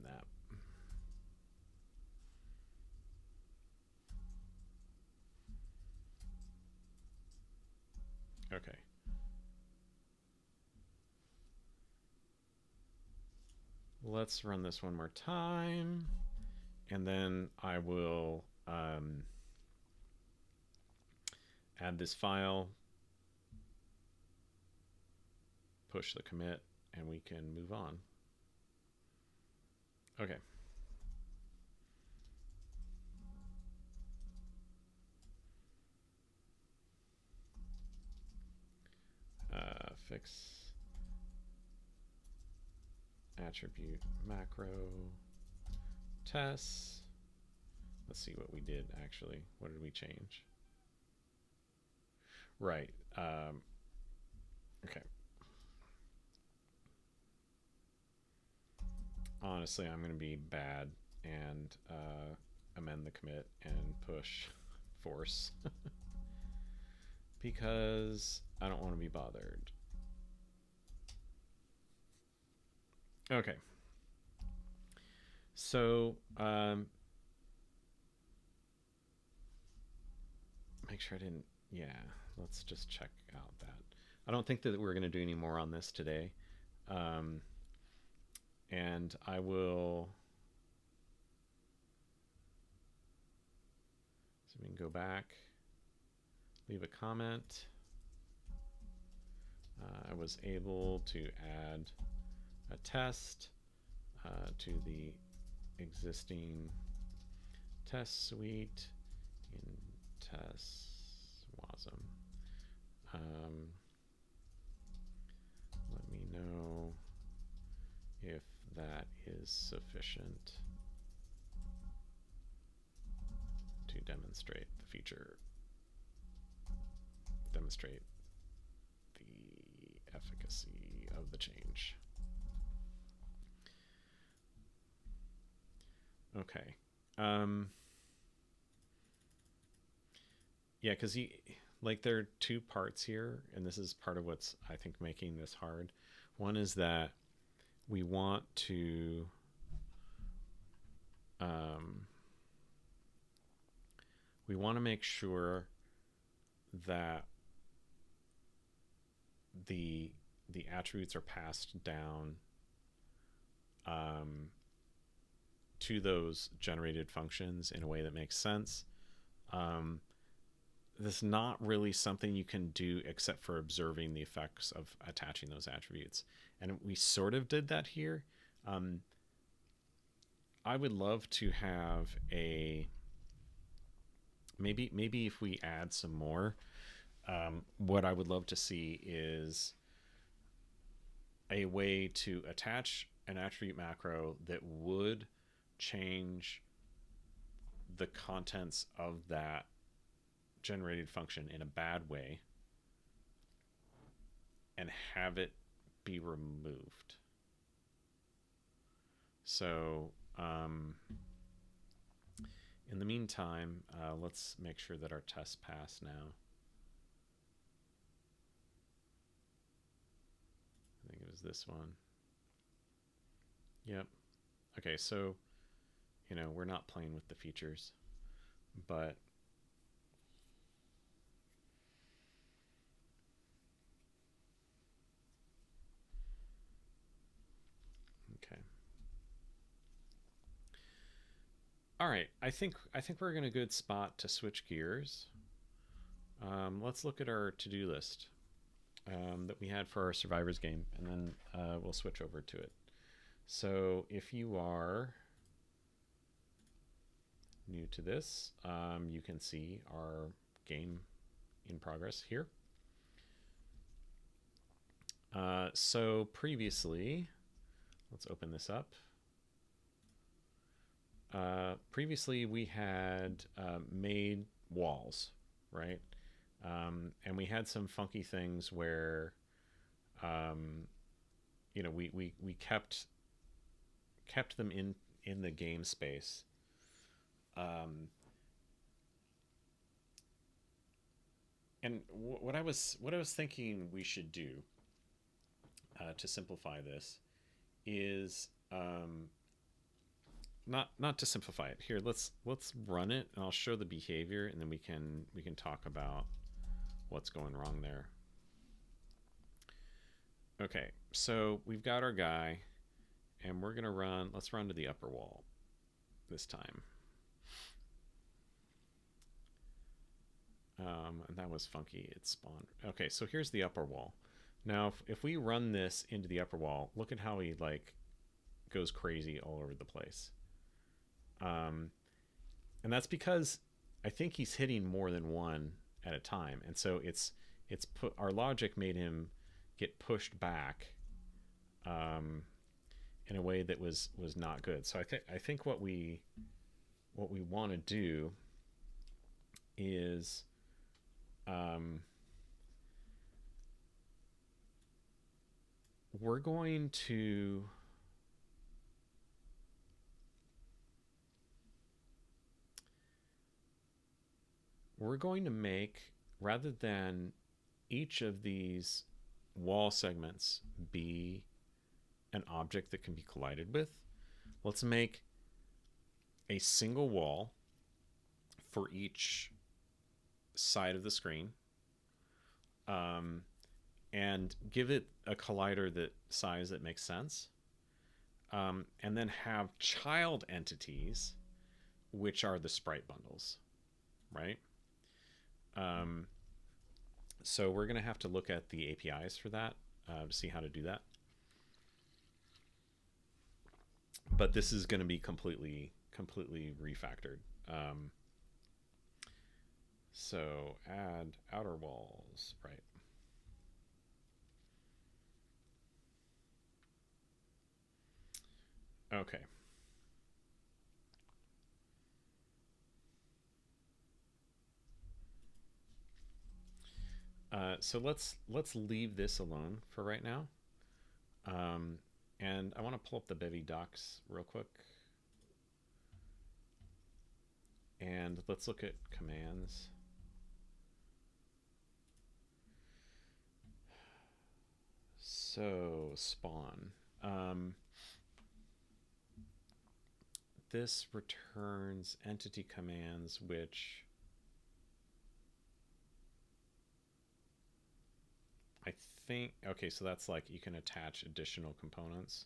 that. Okay. Let's run this one more time, and then I will add this file, push the commit, and we can move on. Okay. Fix attribute macro tests. Let's see what we did actually. What did we change? Right. Okay. Honestly, I'm going to be bad and amend the commit and push force because I don't want to be bothered. Okay. So make sure I didn't. Yeah, let's just check out that. I don't think that we're going to do any more on this today. And I will. So we can go back, leave a comment. I was able to add a test to the existing test suite in test wasm. Let me know if that is sufficient to demonstrate the feature, demonstrate the efficacy of the change. Okay. Yeah, because like there are two parts here, and this is part of what's I think making this hard. One is that we want to make sure that the attributes are passed down to those generated functions in a way that makes sense. Um, That's not really something you can do except for observing the effects of attaching those attributes. And we sort of did that here. Um, I would love to have a maybe if we add some more, what I would love to see is a way to attach an attribute macro that would change the contents of that generated function in a bad way and have it be removed. So, in the meantime, let's make sure that our tests pass now. I think it was this one. Yep. Okay, so, we're not playing with the features, but okay. All right, I think we're in a good spot to switch gears. Let's look at our to-do list that we had for our Survivors game, and then we'll switch over to it. So if you are new to this, you can see our game in progress here. So previously, let's open this up. Previously, we had made walls, right? And we had some funky things where, we kept them in the game space. And what I was thinking we should do to simplify this is not to simplify it. Here, let's run it, and I'll show the behavior, and then we can talk about what's going wrong there. Okay, so we've got our guy, and we're gonna run. Let's run to the upper wall this time. And that was funky. It spawned. Okay, so here's the upper wall. Now, if we run this into the upper wall, look at how he like goes crazy all over the place. And that's because I think he's hitting more than one at a time, and so it's put our logic made him get pushed back in a way that was not good. So I think what we want to do is we're going to make, rather than each of these wall segments be an object that can be collided with, let's make a single wall for each side of the screen, and give it a collider that size that makes sense, and then have child entities, which are the sprite bundles, right? So we're going to have to look at the APIs for that to see how to do that. But this is going to be completely refactored. So add outer walls, right? Okay. So let's leave this alone for right now. And I want to pull up the Bevy docs real quick. And let's look at commands. So spawn. This returns entity commands, which I think, okay, so that's like you can attach additional components.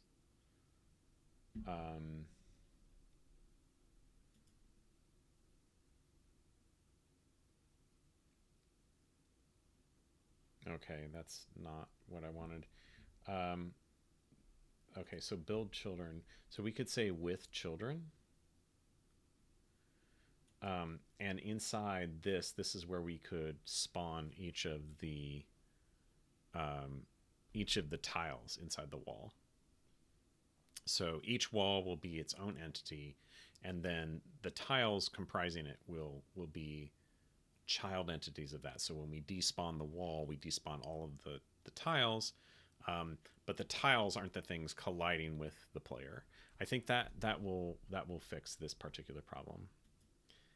Okay, that's not what I wanted. Um, okay, so build children. So we could say with children. And inside this is where we could spawn um, each of the tiles inside the wall. So each wall will be its own entity, and then the tiles comprising it will be child entities of that. So when we despawn the wall, we despawn all of the tiles, but the tiles aren't the things colliding with the player. I think that will fix this particular problem.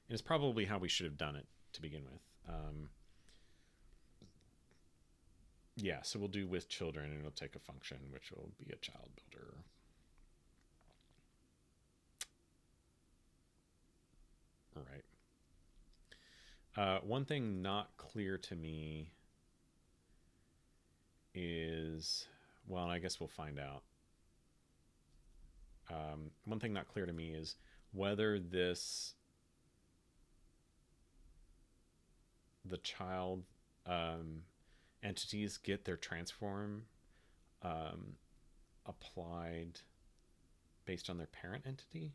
And it's probably how we should have done it to begin with. Yeah, so we'll do with children, and it'll take a function which will be a child builder. All right. One thing not clear to me is, well, I guess we'll find out. One thing not clear to me is whether the child entities get their transform um, applied based on their parent entity.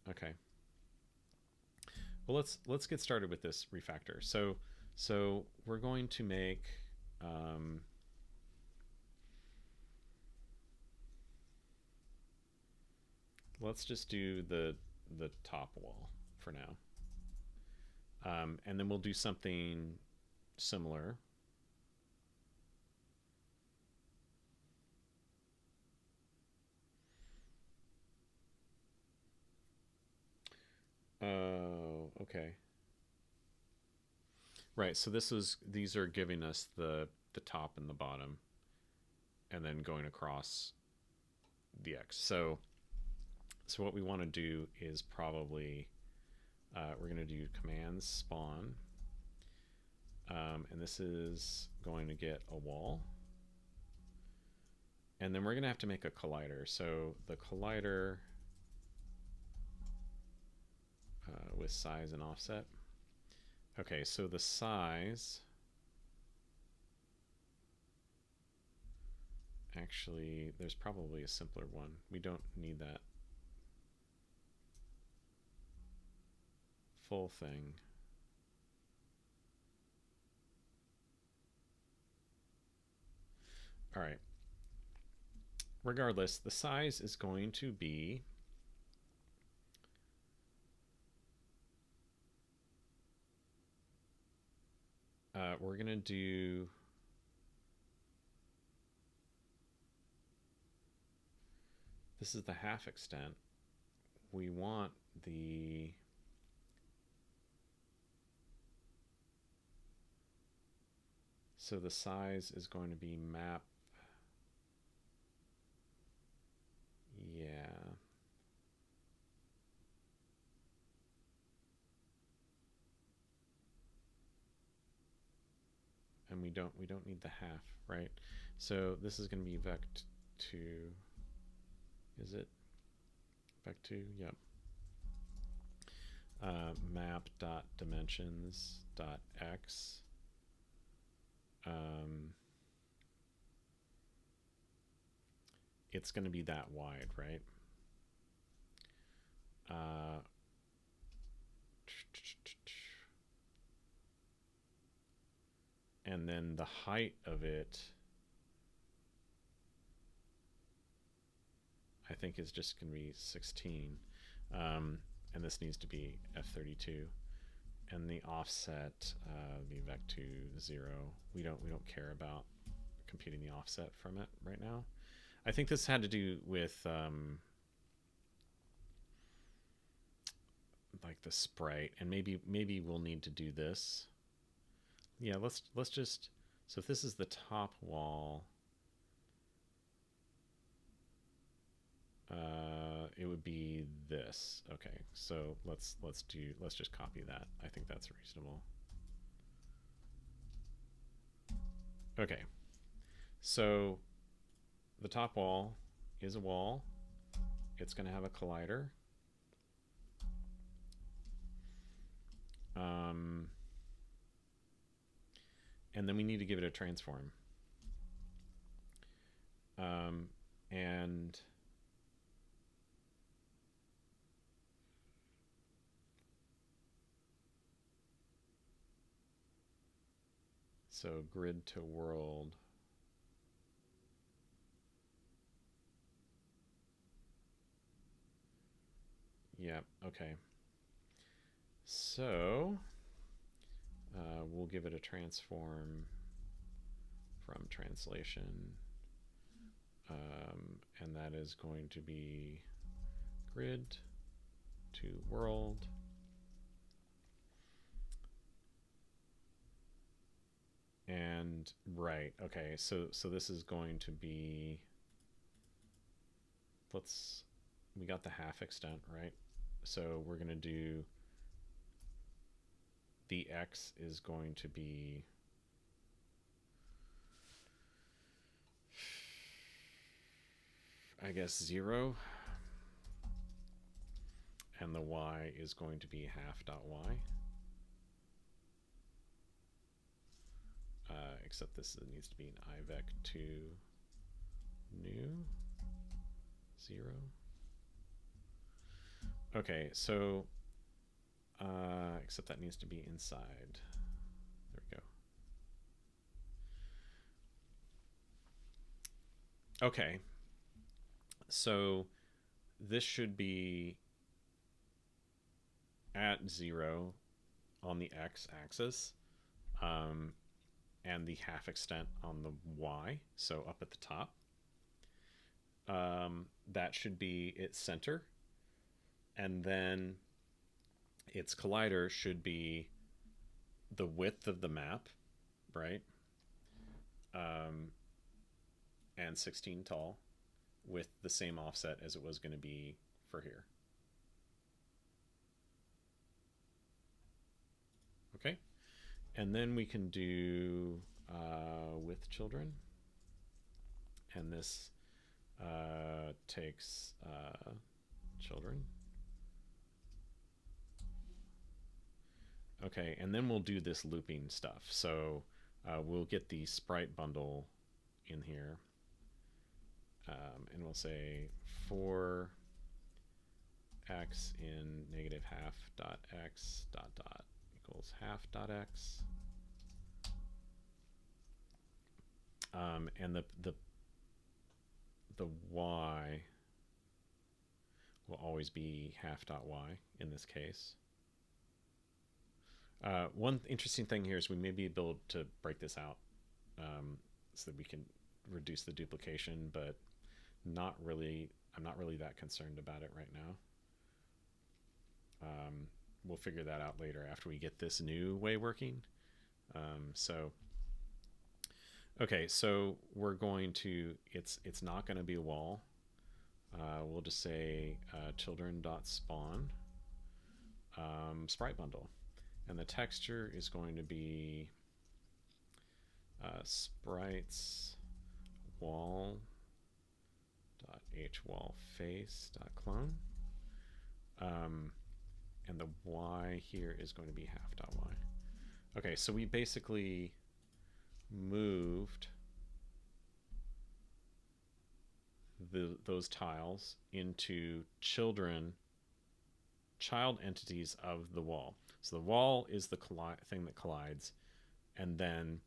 Okay. Well, let's get started with this refactor. So we're going to make let's just do the top wall for now, and then we'll do something similar. Oh, okay. Right. So these are giving us the top and the bottom, and then going across the X. So what we want to do is probably we're going to do commands spawn, and this is going to get a wall, and then we're going to have to make a collider. So the collider with size and offset. Okay, so the size, actually, there's probably a simpler one. We don't need that full thing. All right. Regardless, the size is going to be we're going to do this is the half extent. We want the so the size is going to be map. Yeah. And we don't need the half, right? So this is going to be vect2. Is it vect2? Yep. Map dot dimensions dot x. It's going to be that wide, right? And then the height of it, I think, is just going to be 16. And this needs to be F32. And the offset be vec2 0. We don't care about computing the offset from it right now. I think this had to do with like the sprite, and maybe we'll need to do this. Yeah, let's just, so if this is the top wall, it would be this. Okay, so let's just copy that. I think that's reasonable. Okay, so the top wall is a wall. It's going to have a collider. and then we need to give it a transform. And so grid to world. Yep, okay. So we'll give it a transform from translation, and that is going to be grid to world. And right, okay, so this is going to be, we got the half extent, right? So we're going to do, the x is going to be, I guess, 0, and the y is going to be half.y. Except this needs to be an IVEC2 new 0. Okay, so except that needs to be inside. There we go. Okay, so this should be at 0 on the x-axis, and the half extent on the y, so up at the top. That should be its center, and then its collider should be the width of the map, right? And 16 tall, with the same offset as it was going to be for here. Okay, and then we can do with children, and this takes children. Okay, and then we'll do this looping stuff. So we'll get the sprite bundle in here, and we'll say for x in negative half dot x dot dot equals half dot x, and the y will always be half dot y in this case. One interesting thing here is we may be able to break this out so that we can reduce the duplication, but not really. I'm not really that concerned about it right now. We'll figure that out later after we get this new way working. Okay, so we're going to, it's not going to be a wall. We'll just say children.spawn sprite bundle, and the texture is going to be sprites wall dot hwall face dot clone, and the y here is going to be half dot y. Okay, so we basically moved those tiles into child entities of the wall. So the wall is the thing that collides, and then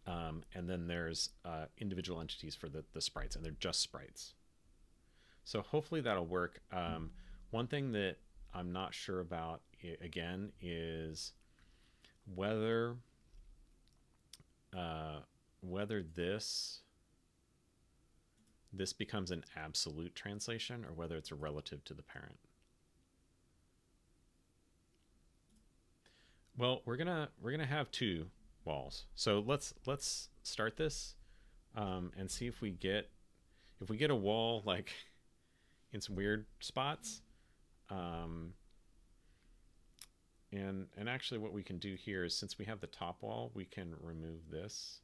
there's individual entities for the sprites, and they're just sprites. So hopefully that'll work. One thing that I'm not sure about, again, is whether this becomes an absolute translation or whether it's a relative to the parent. Well, we're gonna have two walls. So let's start this and see if we get a wall like in some weird spots. And actually what we can do here is, since we have the top wall, we can remove this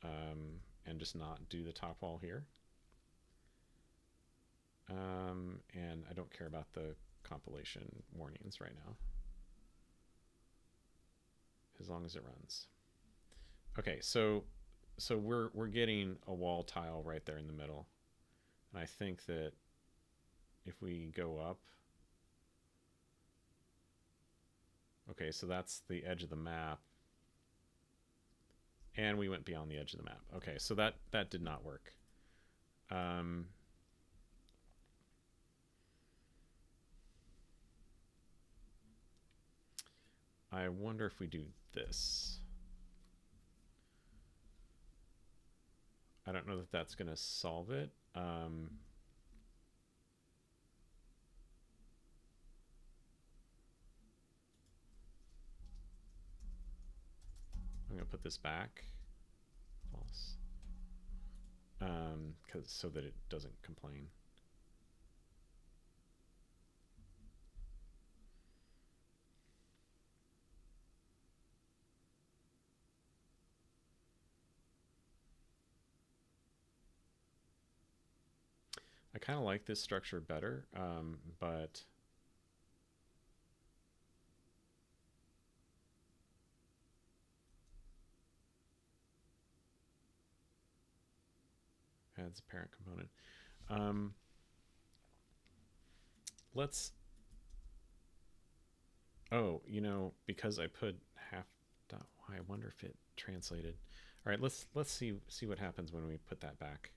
and just not do the top wall here. And I don't care about the compilation warnings right now. as long as it runs. Okay, so we're getting a wall tile right there in the middle. And I think that if we go up, okay, so that's the edge of the map. And we went beyond the edge of the map. Okay, so that did not work. I wonder if we do this. I don't know that that's going to solve it. I'm going to put this back. False. So that it doesn't complain. I kind of like this structure better, but adds a parent component. Let's, oh, you know, because I put half dot y, I wonder if it translated. All right, let's see what happens when we put that back.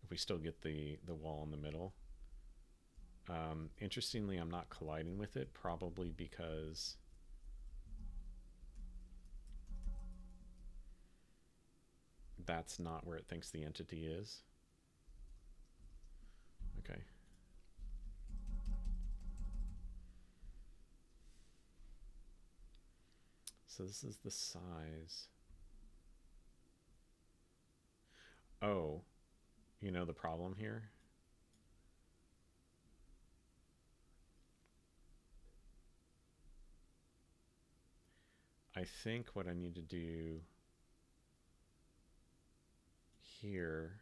If we still get the wall in the middle. Interestingly, I'm not colliding with it, probably because that's not where it thinks the entity is. Okay. So this is the size. Oh, you know the problem here? I think what I need to do here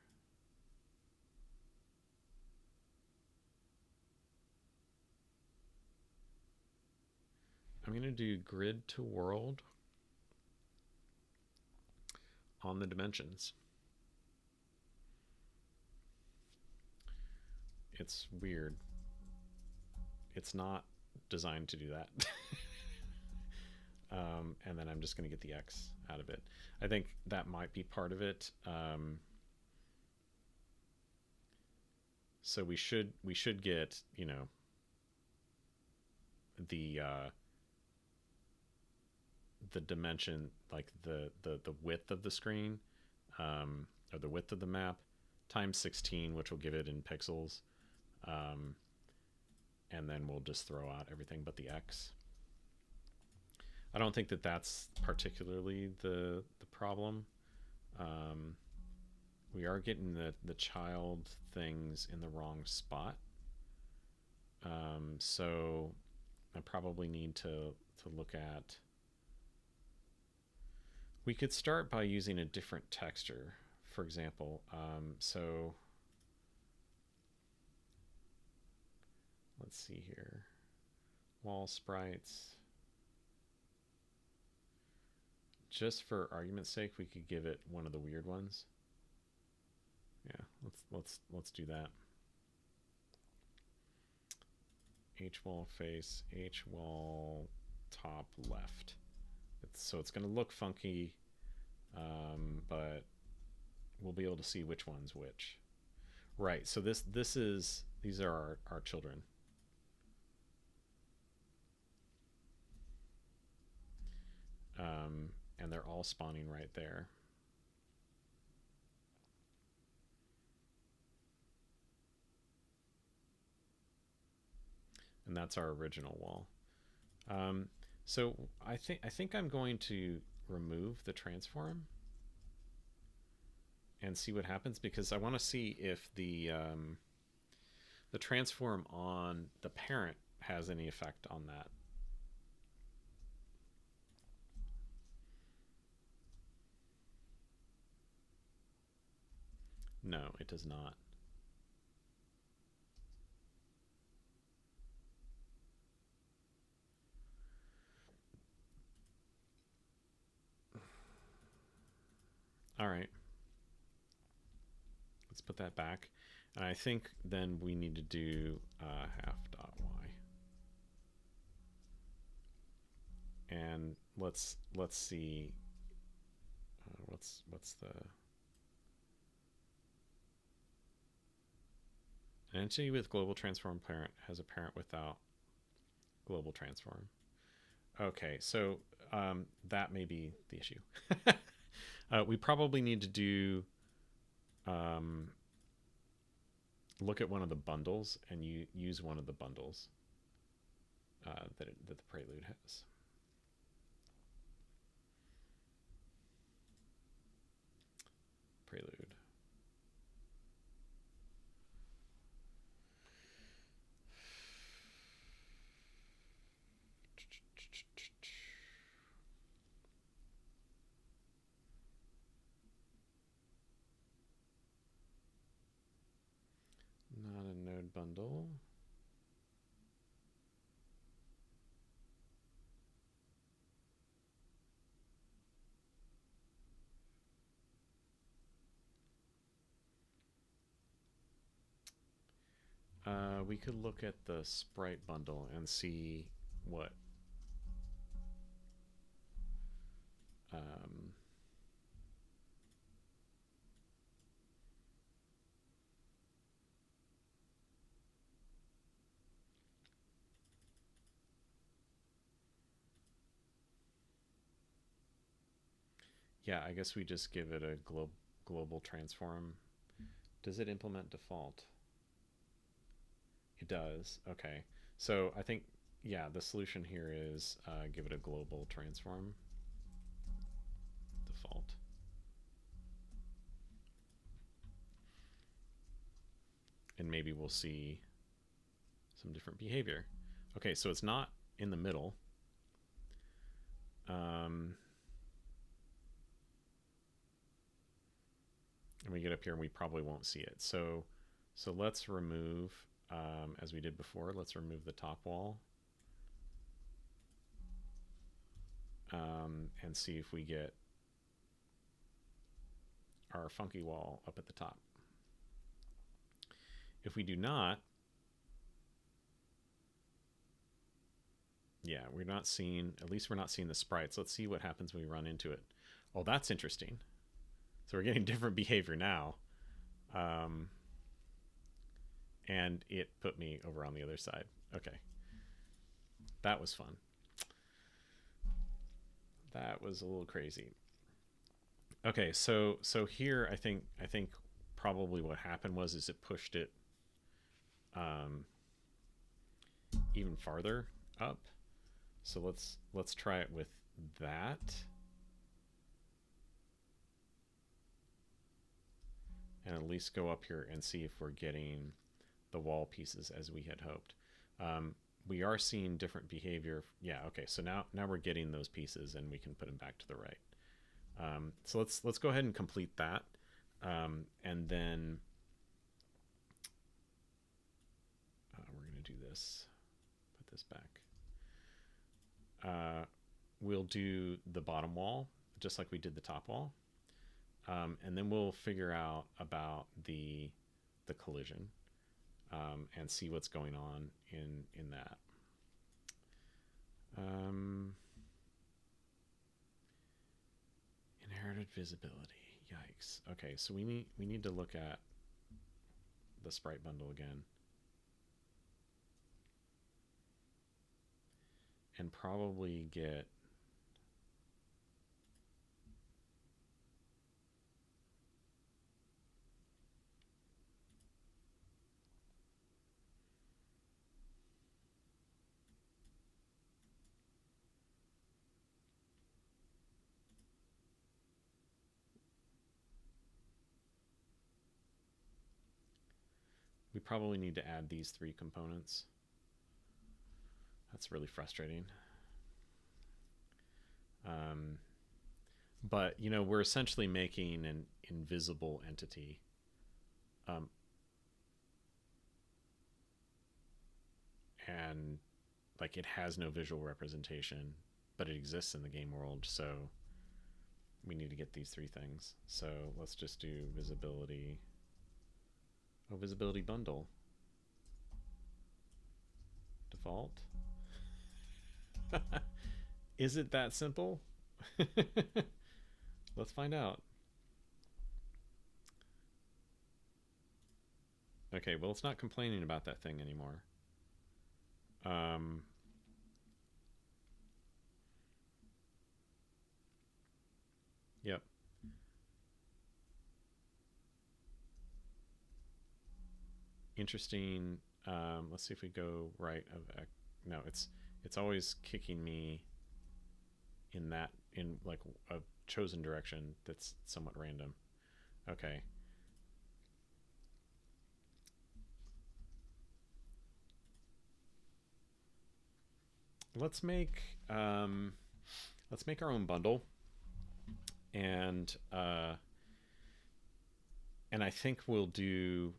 I'm going to do grid to world on the dimensions. It's weird. It's not designed to do that. And then I'm just going to get the X out of it. I think that might be part of it. So we should get, you know, the dimension, like the width of the screen, or the width of the map, times 16, which will give it in pixels. And then we'll just throw out everything but the X. I don't think that that's particularly the problem. We are getting the child things in the wrong spot. So I probably need to look at, we could start by using a different texture, for example. So let's see here. Wall sprites. Just for argument's sake, we could give it one of the weird ones. Yeah, let's do that. H wall face, H wall top left. So it's going to look funky, but we'll be able to see which one's which. Right. So these are our children. And they're all spawning right there. And that's our original wall. So I think I'm going to remove the transform and see what happens, because I want to see if the transform on the parent has any effect on that. No, it does not. All right, let's put that back. And I think then we need to do half dot y. And let's see what's the an entity with global transform parent has a parent without global transform. Okay, so that may be the issue. We probably need to do um, look at one of the bundles and you use one of the bundles that the prelude has. Prelude. Not a node bundle. We could look at the sprite bundle and see what um, yeah, I guess we just give it a global transform. Does it implement default? It does. Okay. So I think, yeah, the solution here is give it a global transform default. And maybe we'll see some different behavior. Okay, so it's not in the middle. And we get up here and we probably won't see it. So let's remove, as we did before, let's remove the top wall. And see if we get our funky wall up at the top. If we do not, yeah, we're not seeing, at least we're not seeing the sprites. Let's see what happens when we run into it. Oh, that's interesting. So we're getting different behavior now. And it put me over on the other side. Okay. That was fun. That was a little crazy. Okay, so here I think probably what happened was it pushed it even farther up. So let's try it with that. And at least go up here and see if we're getting the wall pieces as we had hoped. We are seeing different behavior. Yeah, okay, so now we're getting those pieces and we can put them back to the right. So let's go ahead and complete that. And then we're going to do this. Put this back. We'll do the bottom wall just like we did the top wall. And then we'll figure out about the collision and see what's going on in that. Inherited visibility. Yikes. Okay, so we need to look at the sprite bundle again. And probably get we probably need to add these 3 components. That's really frustrating. But, you know, we're essentially making an invisible entity. And, like, it has no visual representation, but it exists in the game world, so we need to get these three things. So let's just do visibility. Oh, visibility bundle. Default. Is it that simple? Let's find out. Okay, well, it's not complaining about that thing anymore. Yep. Interesting. Let's see if we go right of no, it's always kicking me in like a chosen direction that's somewhat random. Okay. Let's make our own bundle, and I think we'll do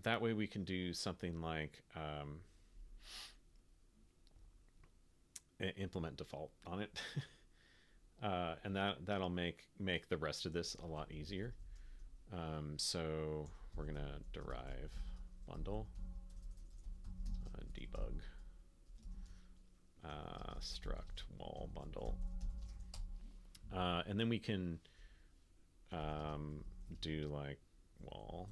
that way. We can do something like implement default on it. And that'll make the rest of this a lot easier. So we're gonna derive bundle, debug, struct wall bundle, and then we can do like wall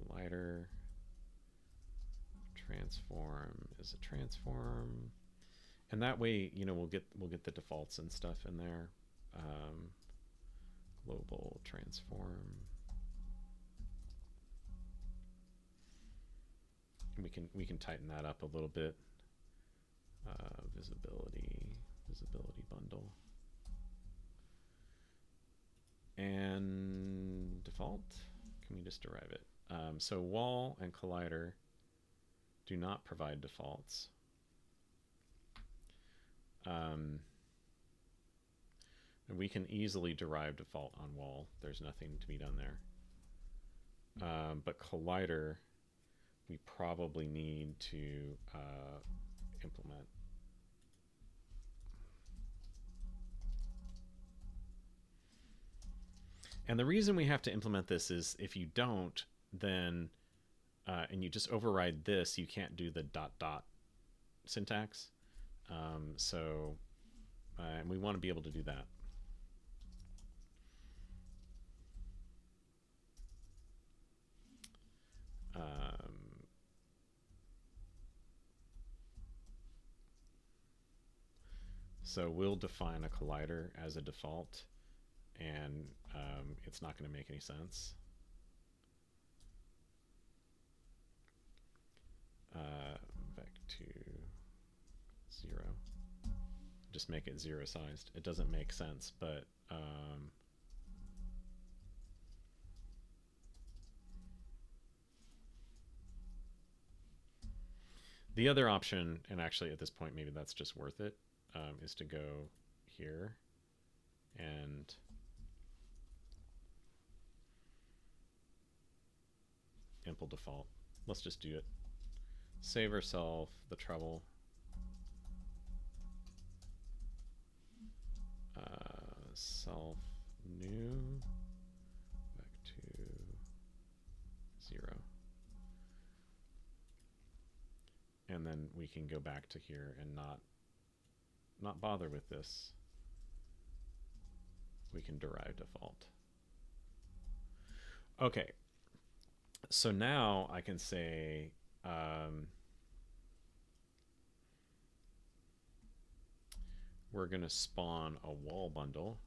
collider transform is a transform, and that way, you know, we'll get the defaults and stuff in there. Global transform. We can tighten that up a little bit. Visibility bundle, and default. Can we just derive it? So wall and collider do not provide defaults. And we can easily derive default on wall. There's nothing to be done there. But collider, we probably need to implement. And the reason we have to implement this is if you don't, then and you just override this, you can't do the ... syntax. So we want to be able to do that. So we'll define a collider as a default, and it's not going to make any sense. Vec2 0. Just make it 0 sized. It doesn't make sense, but the other option, and actually at this point maybe that's just worth it, is to go here and impl default. Let's just do it. Save ourselves the trouble. Self new back to 0. And then we can go back to here and not bother with this. We can derive default. Okay. So now I can say we're going to spawn a wall bundle,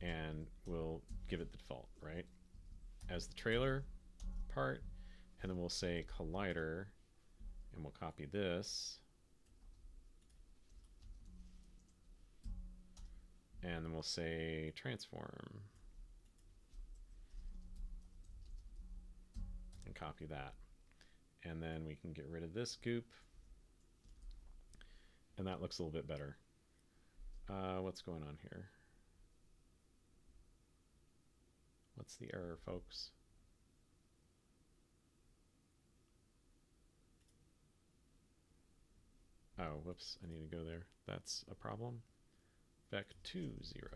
and we'll give it the default, right, as the trailer part, and then we'll say collider, and we'll copy this, and then we'll say transform, and copy that, and then we can get rid of this goop, and that looks a little bit better. What's going on here? What's the error, folks? Oh, whoops, I need to go there. That's a problem. Back to 0.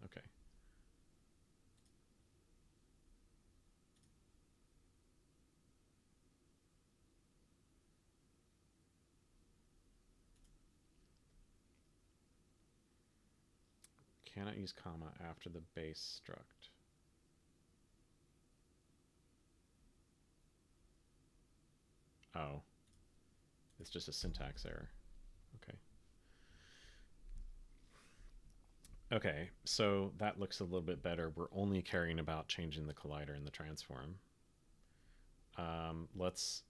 Okay. Cannot use comma after the base struct. Oh. It's just a syntax error. Okay. Okay, so that looks a little bit better. We're only caring about changing the collider and the transform. Let's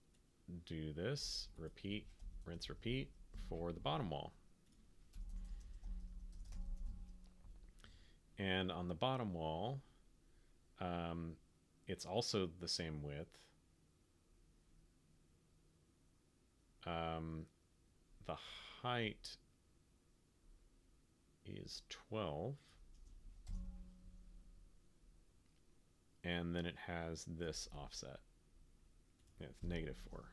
do this. Repeat, rinse, repeat for the bottom wall. And on the bottom wall, it's also the same width. The height is 12. And then it has this offset. Yeah, it's -4.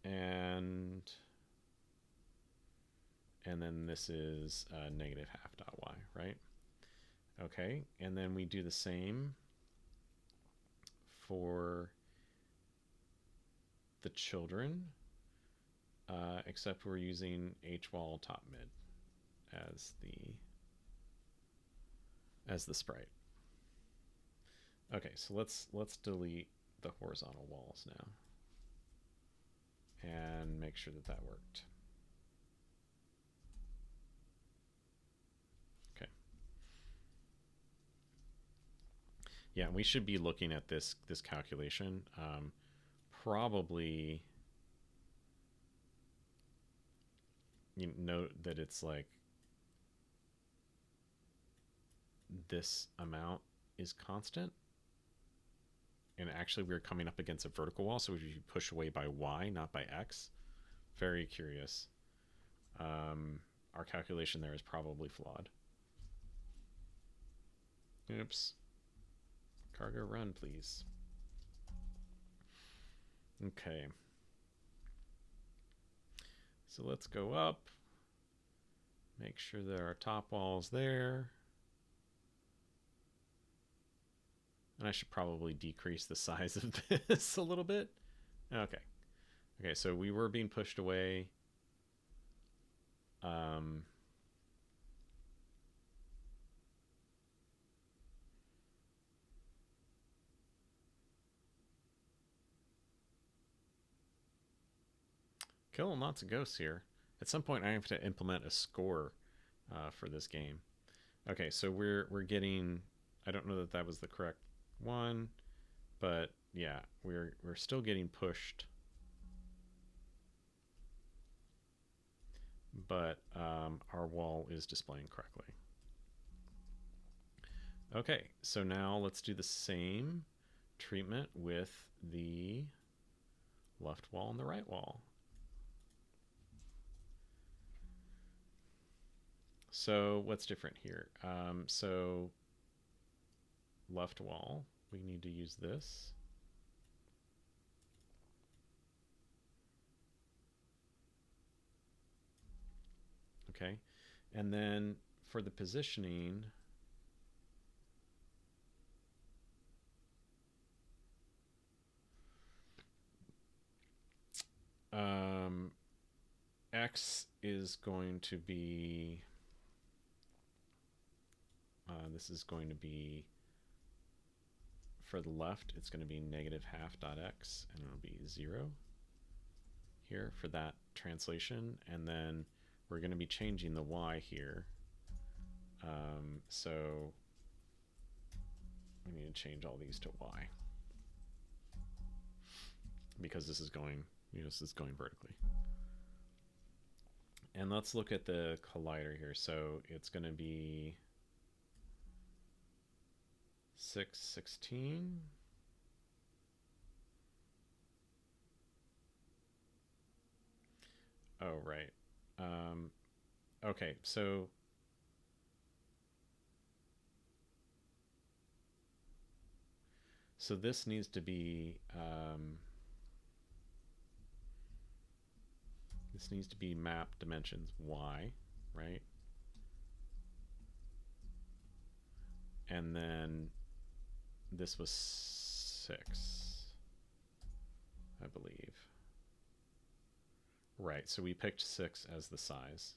And then this is -half.y, right? Okay, and then we do the same for the children, except we're using h-wall top mid as the sprite. Okay, so let's delete the horizontal walls now and make sure that that worked. Okay. Yeah, we should be looking at this calculation. Probably, you note that it's like this amount is constant, and actually we're coming up against a vertical wall, so we should push away by y, not by x. Very curious. Our calculation there is probably flawed. Oops. Cargo run, please. Okay. So let's go up. Make sure there are top walls there. And I should probably decrease the size of this a little bit. Okay. Okay, so we were being pushed away. Killing lots of ghosts here. At some point, I have to implement a score for this game. Okay, so we're getting. I don't know that that was the correct one, but yeah, we're still getting pushed. But our wall is displaying correctly. Okay, so now let's do the same treatment with the left wall and the right wall. So what's different here? So left wall, we need to use this. Okay, and then for the positioning, X is going to be, this is going to be, for the left, it's going to be -half.x, and it'll be 0 here for that translation. And then we're going to be changing the y here. So we need to change all these to y because this is going, this is going vertically. And let's look at the collider here. So it's going to be 616. Oh, right. Okay, so So this needs to be map dimensions y, right? And then this was 6, I believe. Right, so we picked 6 as the size.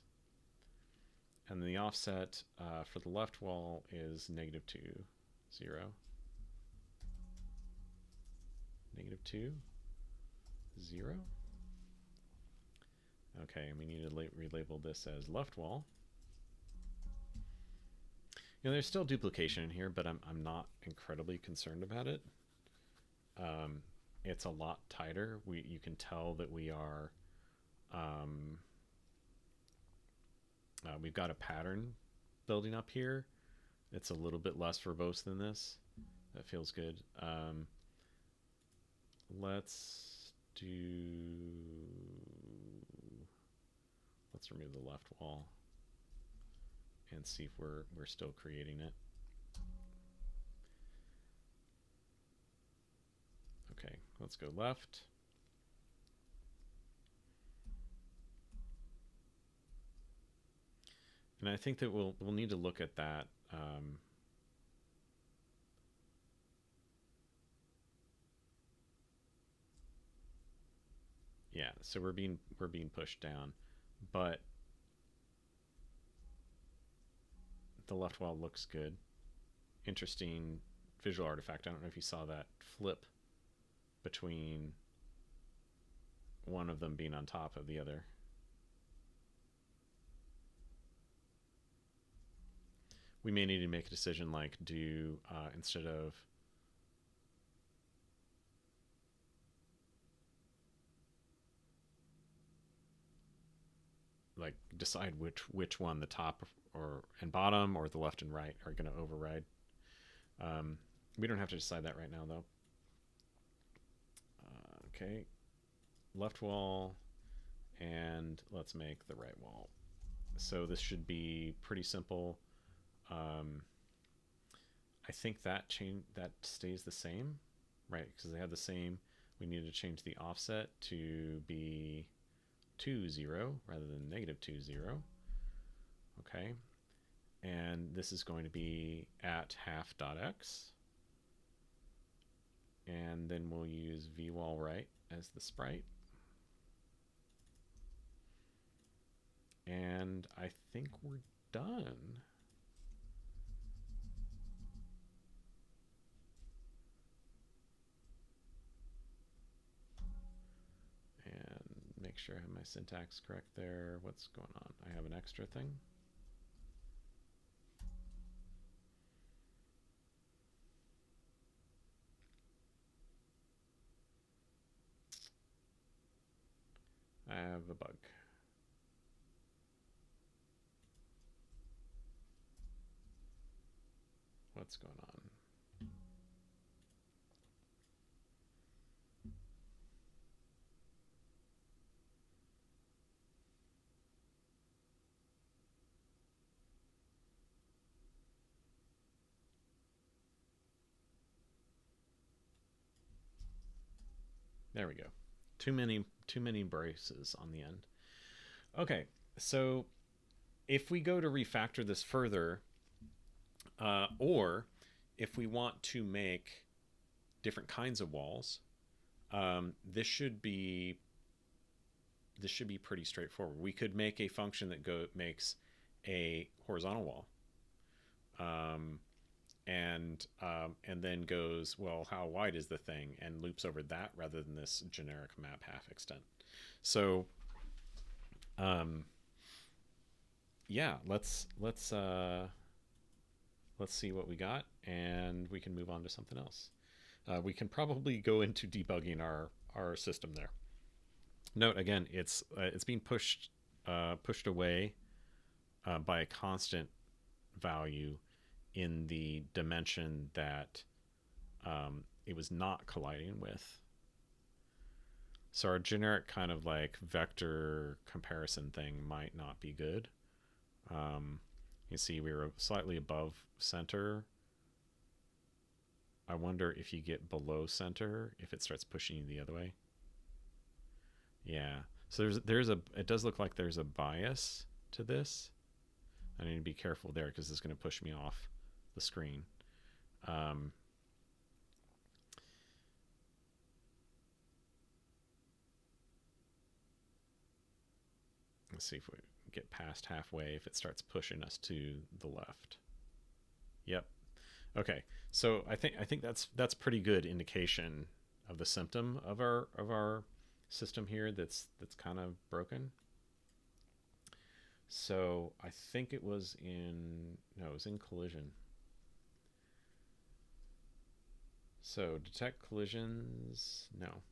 And then the offset for the left wall is -2, 0. -2, 0. Okay, and we need to relabel this as left wall. You know, there's still duplication in here, but I'm not incredibly concerned about it. It's a lot tighter. You can tell that we are we've got a pattern building up here. It's a little bit less verbose than this. That feels good. Let's remove the left wall and see if we're still creating it. Okay, let's go left. And I think that we'll need to look at that. Yeah, so we're being pushed down, but the left wall looks good. Interesting visual artifact. I don't know if you saw that flip between one of them being on top of the other. We may need to make a decision like do instead of like decide which one, the top and bottom or the left and right, are going to override. We don't have to decide that right now though. Okay, left wall, and let's make the right wall. So this should be pretty simple. I think that stays the same, right? Because they have the same. We need to change the offset to be 2, 0 rather than -2, 0. Okay, and this is going to be at half.x, and then we'll use vwall right as the sprite. And I think we're done. And make sure I have my syntax correct there. What's going on? I have an extra thing. I have a bug. What's going on? There we go. Too many braces on the end. Okay, so if we go to refactor this further, or if we want to make different kinds of walls, this should be pretty straightforward. We could make a function that makes a horizontal wall, and then goes, well, how wide is the thing, and loops over that rather than this generic map half extent. So yeah, let's see what we got, and we can move on to something else. We can probably go into debugging our system there. Note again, it's being pushed away by a constant value in the dimension that it was not colliding with. So our generic kind of like vector comparison thing might not be good. You see we were slightly above center I wonder if you get below center, if it starts pushing you the other way. Yeah. So there's a it does look like there's a bias to this. I need to be careful there because it's going to push me off the screen. Um, let's see if we get past halfway, if it starts pushing us to the left. Yep. Okay. So I think that's pretty good indication of the symptom of our system here that's kind of broken. So I think it was in no, it was in collision. So detect collisions. No.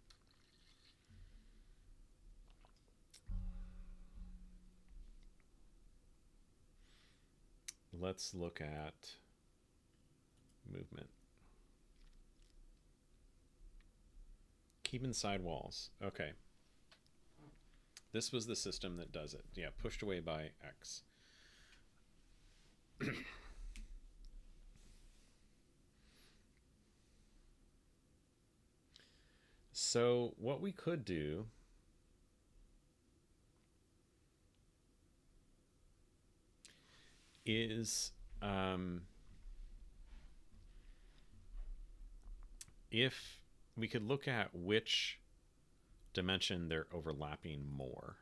Let's look at movement. Keep inside walls. Okay. This was the system that does it. Yeah, pushed away by X. So what we could do is if we could look at which dimension they're overlapping more.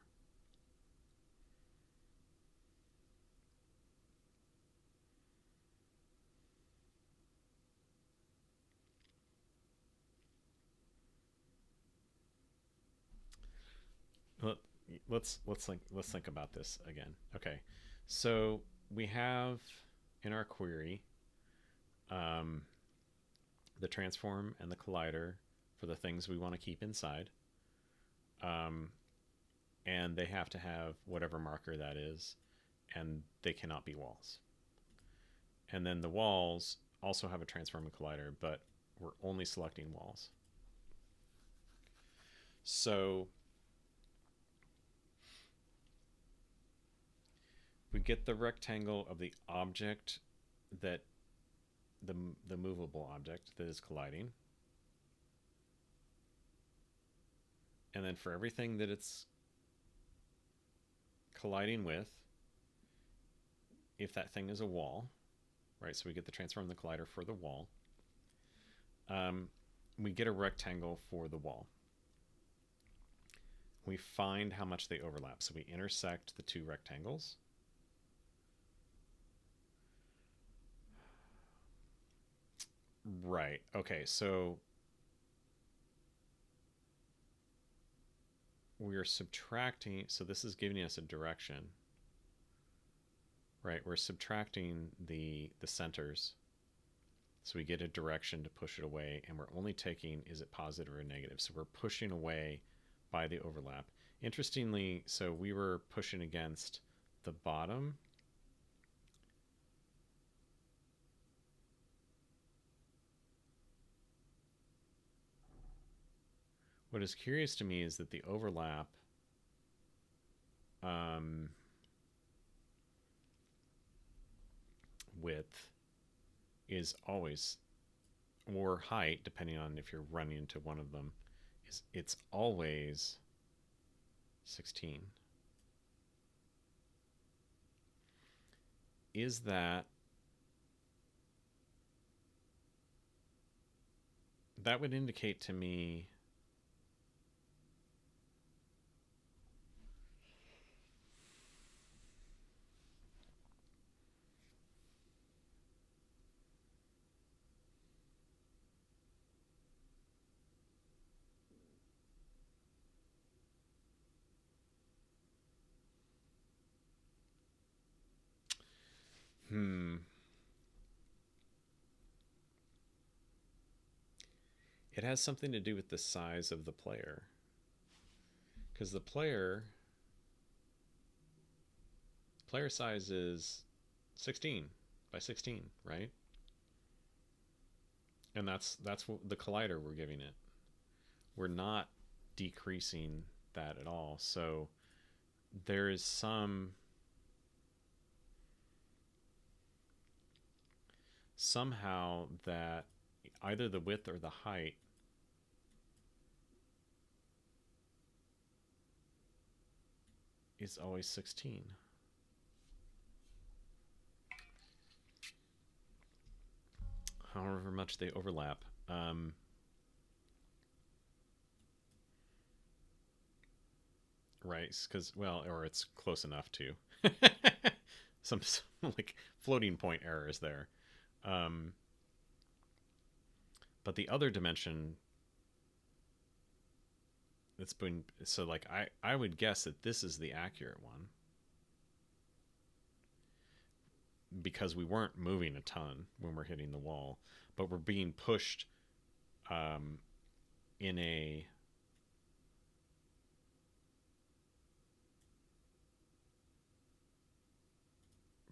Let's think about this again. Okay, so we have in our query um, the transform and the collider for the things we want to keep inside, um, and they have to have whatever marker that is, and they cannot be walls. And then the walls also have a transform and collider, but we're only selecting walls. So we get the rectangle of the object that the movable object that is colliding. And then for everything that it's colliding with, if that thing is a wall, right? So we get the transform and the collider for the wall. We get a rectangle for the wall. We find how much they overlap. So we intersect the two rectangles. Right. Okay. So we're subtracting. So this is giving us a direction. Right. We're subtracting the centers. So we get a direction to push it away, and we're only taking, is it positive or negative? So we're pushing away by the overlap. Interestingly, so we were pushing against the bottom. What is curious to me is that the overlap width is always, or height, depending on if you're running into one of them, it's always 16. Is that would indicate to me it has something to do with the size of the player, because the player size is 16 by 16, right? And that's what the collider we're giving it. We're not decreasing that at all. So there is somehow that either the width or the height is always 16. However much they overlap. Right, because, well, or it's close enough to. some like floating point errors there. Um, but the other dimension that's been, so like I would guess that this is the accurate one because we weren't moving a ton when we're hitting the wall, but we're being pushed um, in a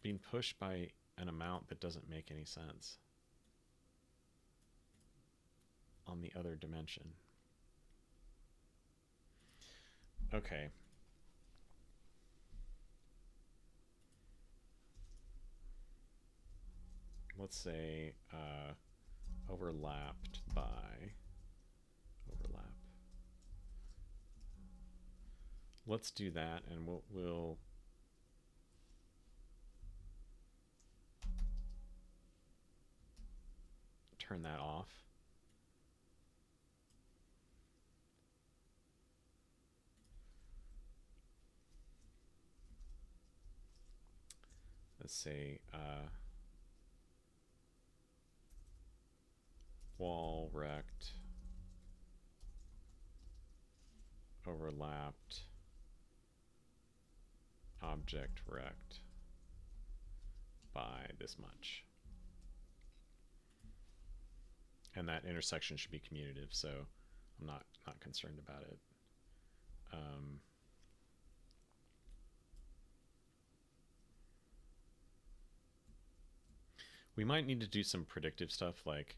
being pushed by an amount that doesn't make any sense on the other dimension. Okay. Let's say overlapped by overlap. Let's do that, and we'll turn that off. Let's say wall rect overlapped object rect by this much. And that intersection should be commutative, so I'm not concerned about it. We might need to do some predictive stuff, like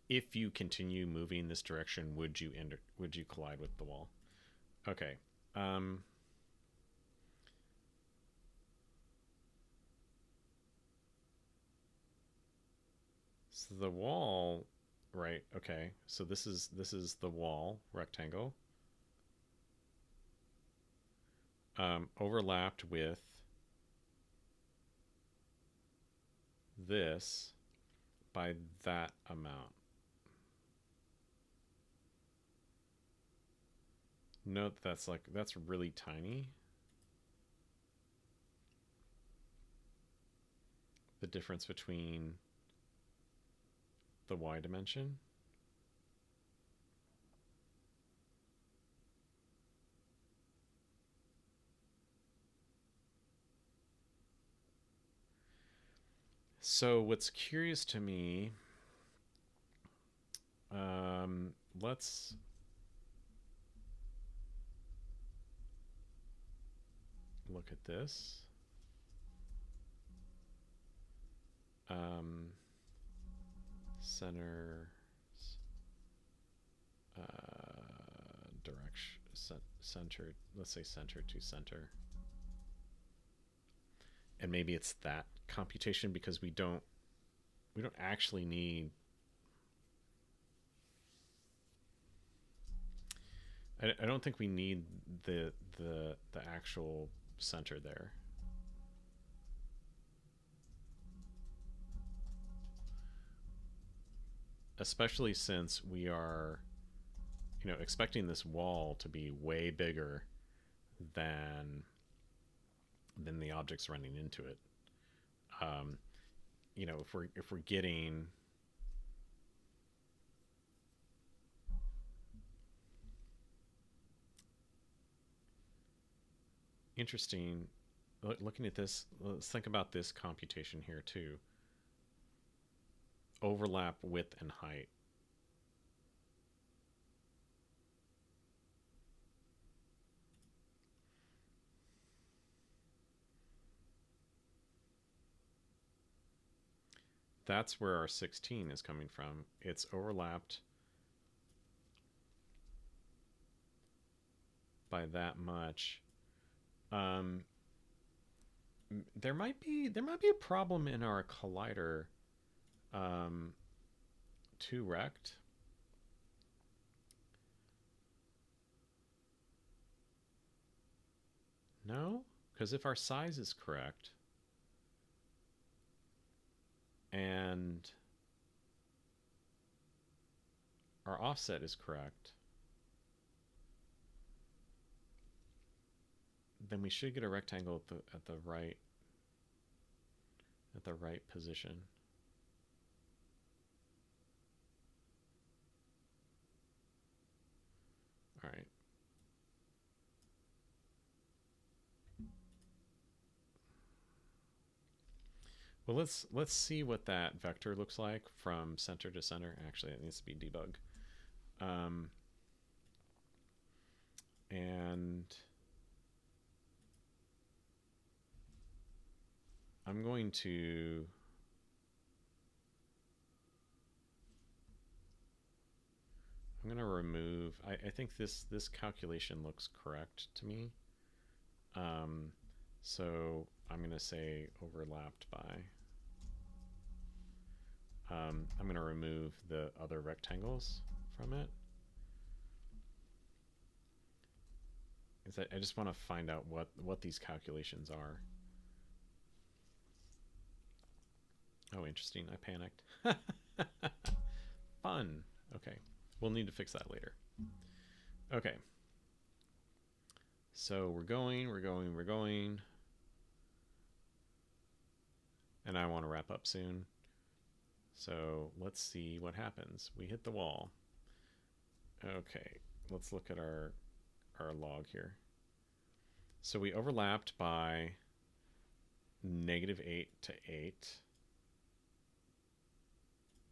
if you continue moving this direction, would you collide with the wall? Okay. So the wall, right? Okay. So this is the wall rectangle, overlapped with this by that amount. Note that's really tiny. The difference between the y dimension. So what's curious to me, let's look at this. Center direction, center, let's say center to center. And maybe it's that computation because we don't actually need, I don't think we need the actual center there. Especially since we are, expecting this wall to be way bigger than the objects running into it. Um, if we're getting interesting, looking at this, let's think about this computation here too. Overlap width and height. That's where our 16 is coming from. It's overlapped by that much. There might be a problem in our collider. to rect. No, because if our size is correct and our offset is correct, then we should get a rectangle at the right position. All right. Well, let's see what that vector looks like from center to center. Actually, it needs to be debug. And I'm going to remove. I think this calculation looks correct to me. So I'm going to say overlapped by. I'm going to remove the other rectangles from it. I just want to find out what these calculations are. Oh, interesting. I panicked. Fun. Okay. We'll need to fix that later. Okay. So we're going. And I want to wrap up soon. So let's see what happens. We hit the wall. Okay. Let's look at our log here. So we overlapped by -8 to 8.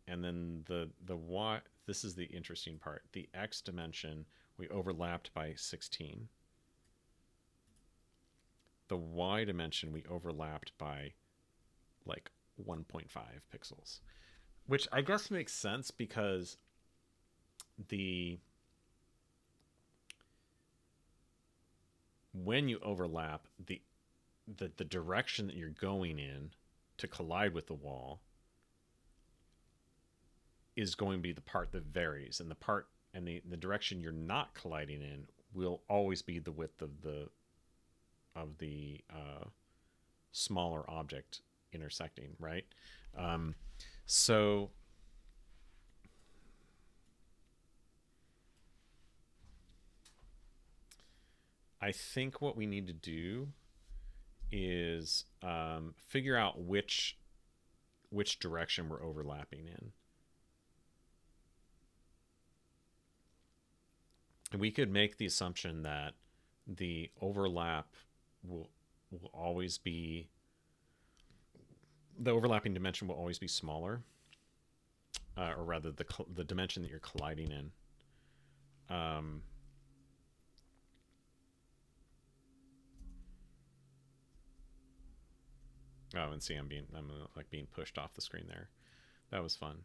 And then the y, this is the interesting part. The x dimension, we overlapped by 16. The y dimension, we overlapped by like 1.5 pixels, which I guess makes sense because when you overlap, the direction that you're going in to collide with the wall is going to be the part that varies, and the direction you're not colliding in will always be the width of the smaller object intersecting, right? So I think what we need to do is figure out which direction we're overlapping in. And we could make the assumption that the overlap will always be, the overlapping dimension will always be smaller, or rather the dimension that you're colliding in. Oh, and see, I'm like being pushed off the screen there. That was fun.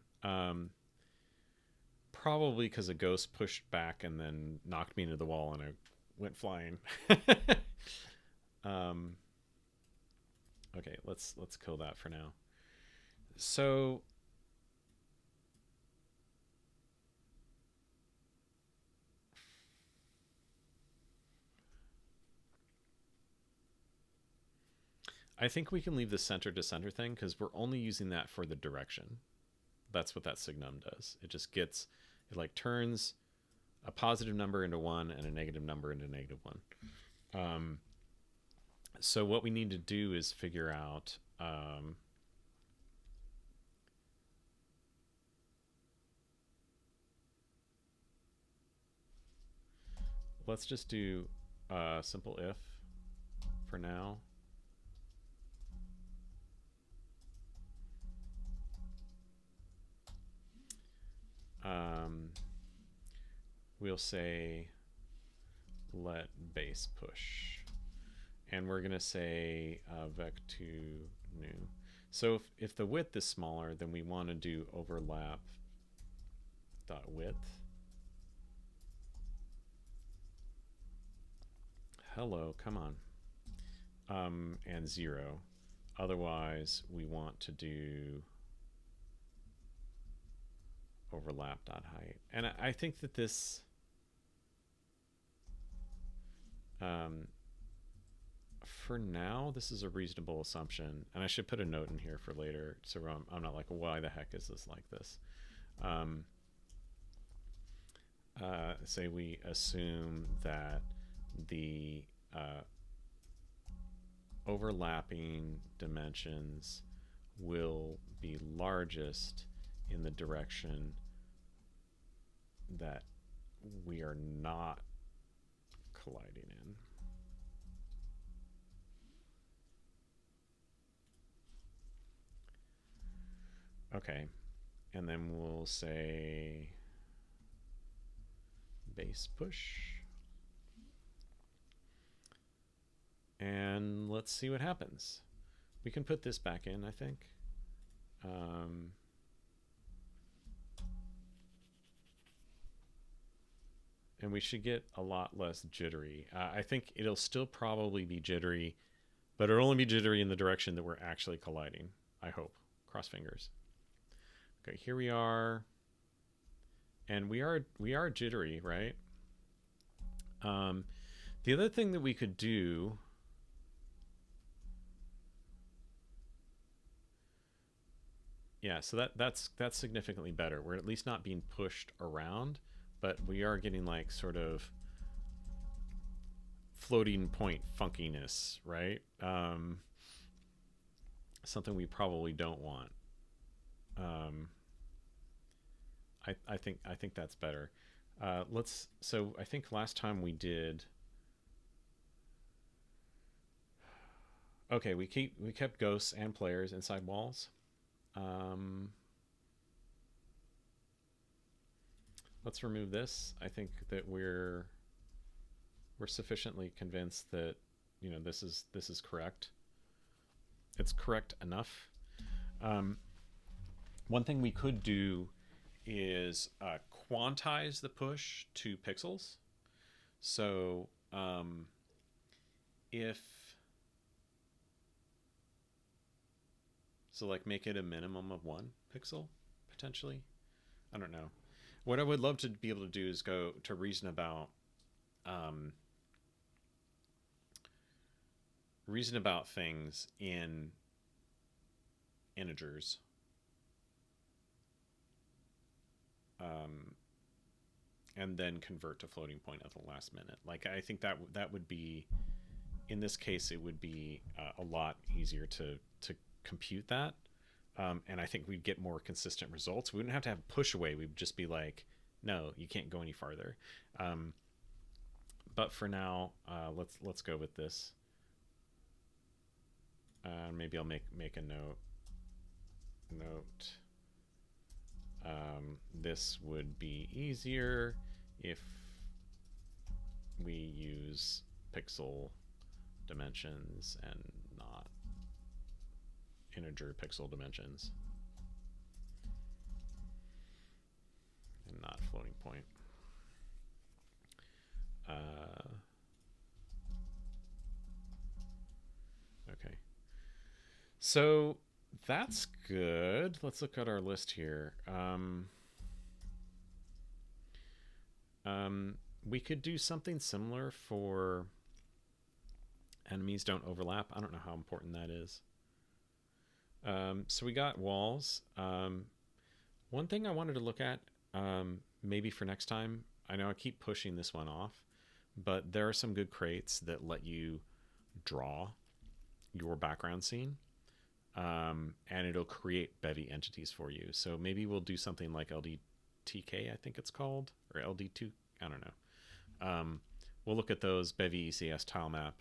Probably because a ghost pushed back and then knocked me into the wall and I went flying. Okay, let's kill that for now. So I think we can leave the center to center thing because we're only using that for the direction. That's what that signum does. It just gets, it like turns a positive number into 1 and a negative number into -1. So what we need to do is figure out let's just do a simple if for now. We'll say let base push, and we're gonna say vec2 new. So if the width is smaller, then we want to do overlap dot width. Hello, come on. And 0. Otherwise, we want to do overlap.height. And I think that this, for now, this is a reasonable assumption. And I should put a note in here for later, so I'm not like, why the heck is this like this? Say we assume that the overlapping dimensions will be largest in the direction that we are not colliding in. Okay, and then we'll say base push. And let's see what happens. We can put this back in, I think. And we should get a lot less jittery. I think it'll still probably be jittery, but it'll only be jittery in the direction that we're actually colliding, I hope. Cross fingers. Okay, here we are. And we are jittery, right? The other thing that we could do, yeah, so that's significantly better. We're at least not being pushed around, but we are getting like sort of floating point funkiness, right? Something we probably don't want. I think that's better. So I think last time we did. Okay, we kept ghosts and players inside walls. Let's remove this. I think that we're sufficiently convinced that this is correct. It's correct enough. One thing we could do is quantize the push to pixels. So like make it a minimum of 1 pixel potentially. I don't know. What I would love to be able to do is go to reason about things in integers. And then convert to floating point at the last minute. Like I think that would be, in this case, it would be a lot easier to compute that, and I think we'd get more consistent results. We wouldn't have to have push away. We'd just be like, no, you can't go any farther. But for now, let's go with this. Maybe I'll make a note. This would be easier if we use pixel dimensions and not integer pixel dimensions, and not floating point. Okay, so that's good. Let's look at our list here. We could do something similar for enemies don't overlap. I don't know how important that is. So we got walls. One thing I wanted to look at, maybe for next time, I know I keep pushing this one off, but there are some good crates that let you draw your background scene. And it'll create Bevy entities for you. So maybe we'll do something like LDTK, I think it's called, or LD2, I don't know. We'll look at those Bevy ECS tile map,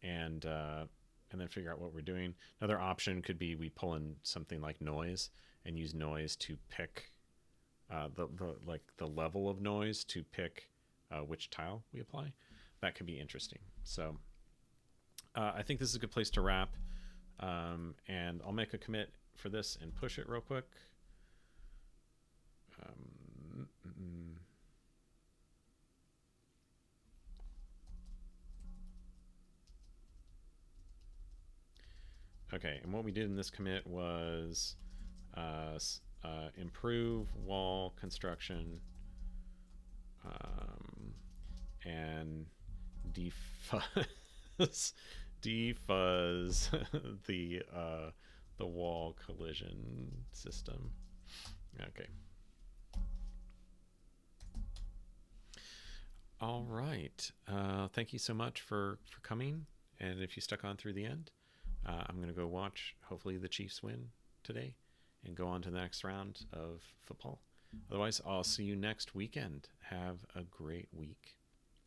and then figure out what we're doing. Another option could be we pull in something like noise and use noise to pick the level of noise to pick which tile we apply. That could be interesting. So I think this is a good place to wrap. And I'll make a commit for this and push it real quick. Okay, and what we did in this commit was improve wall construction, and defuzz defuzz the wall collision system. Okay. All right. Thank you so much for coming. And if you stuck on through the end, I'm going to go watch, hopefully, the Chiefs win today and go on to the next round of football. Otherwise, I'll see you next weekend. Have a great week.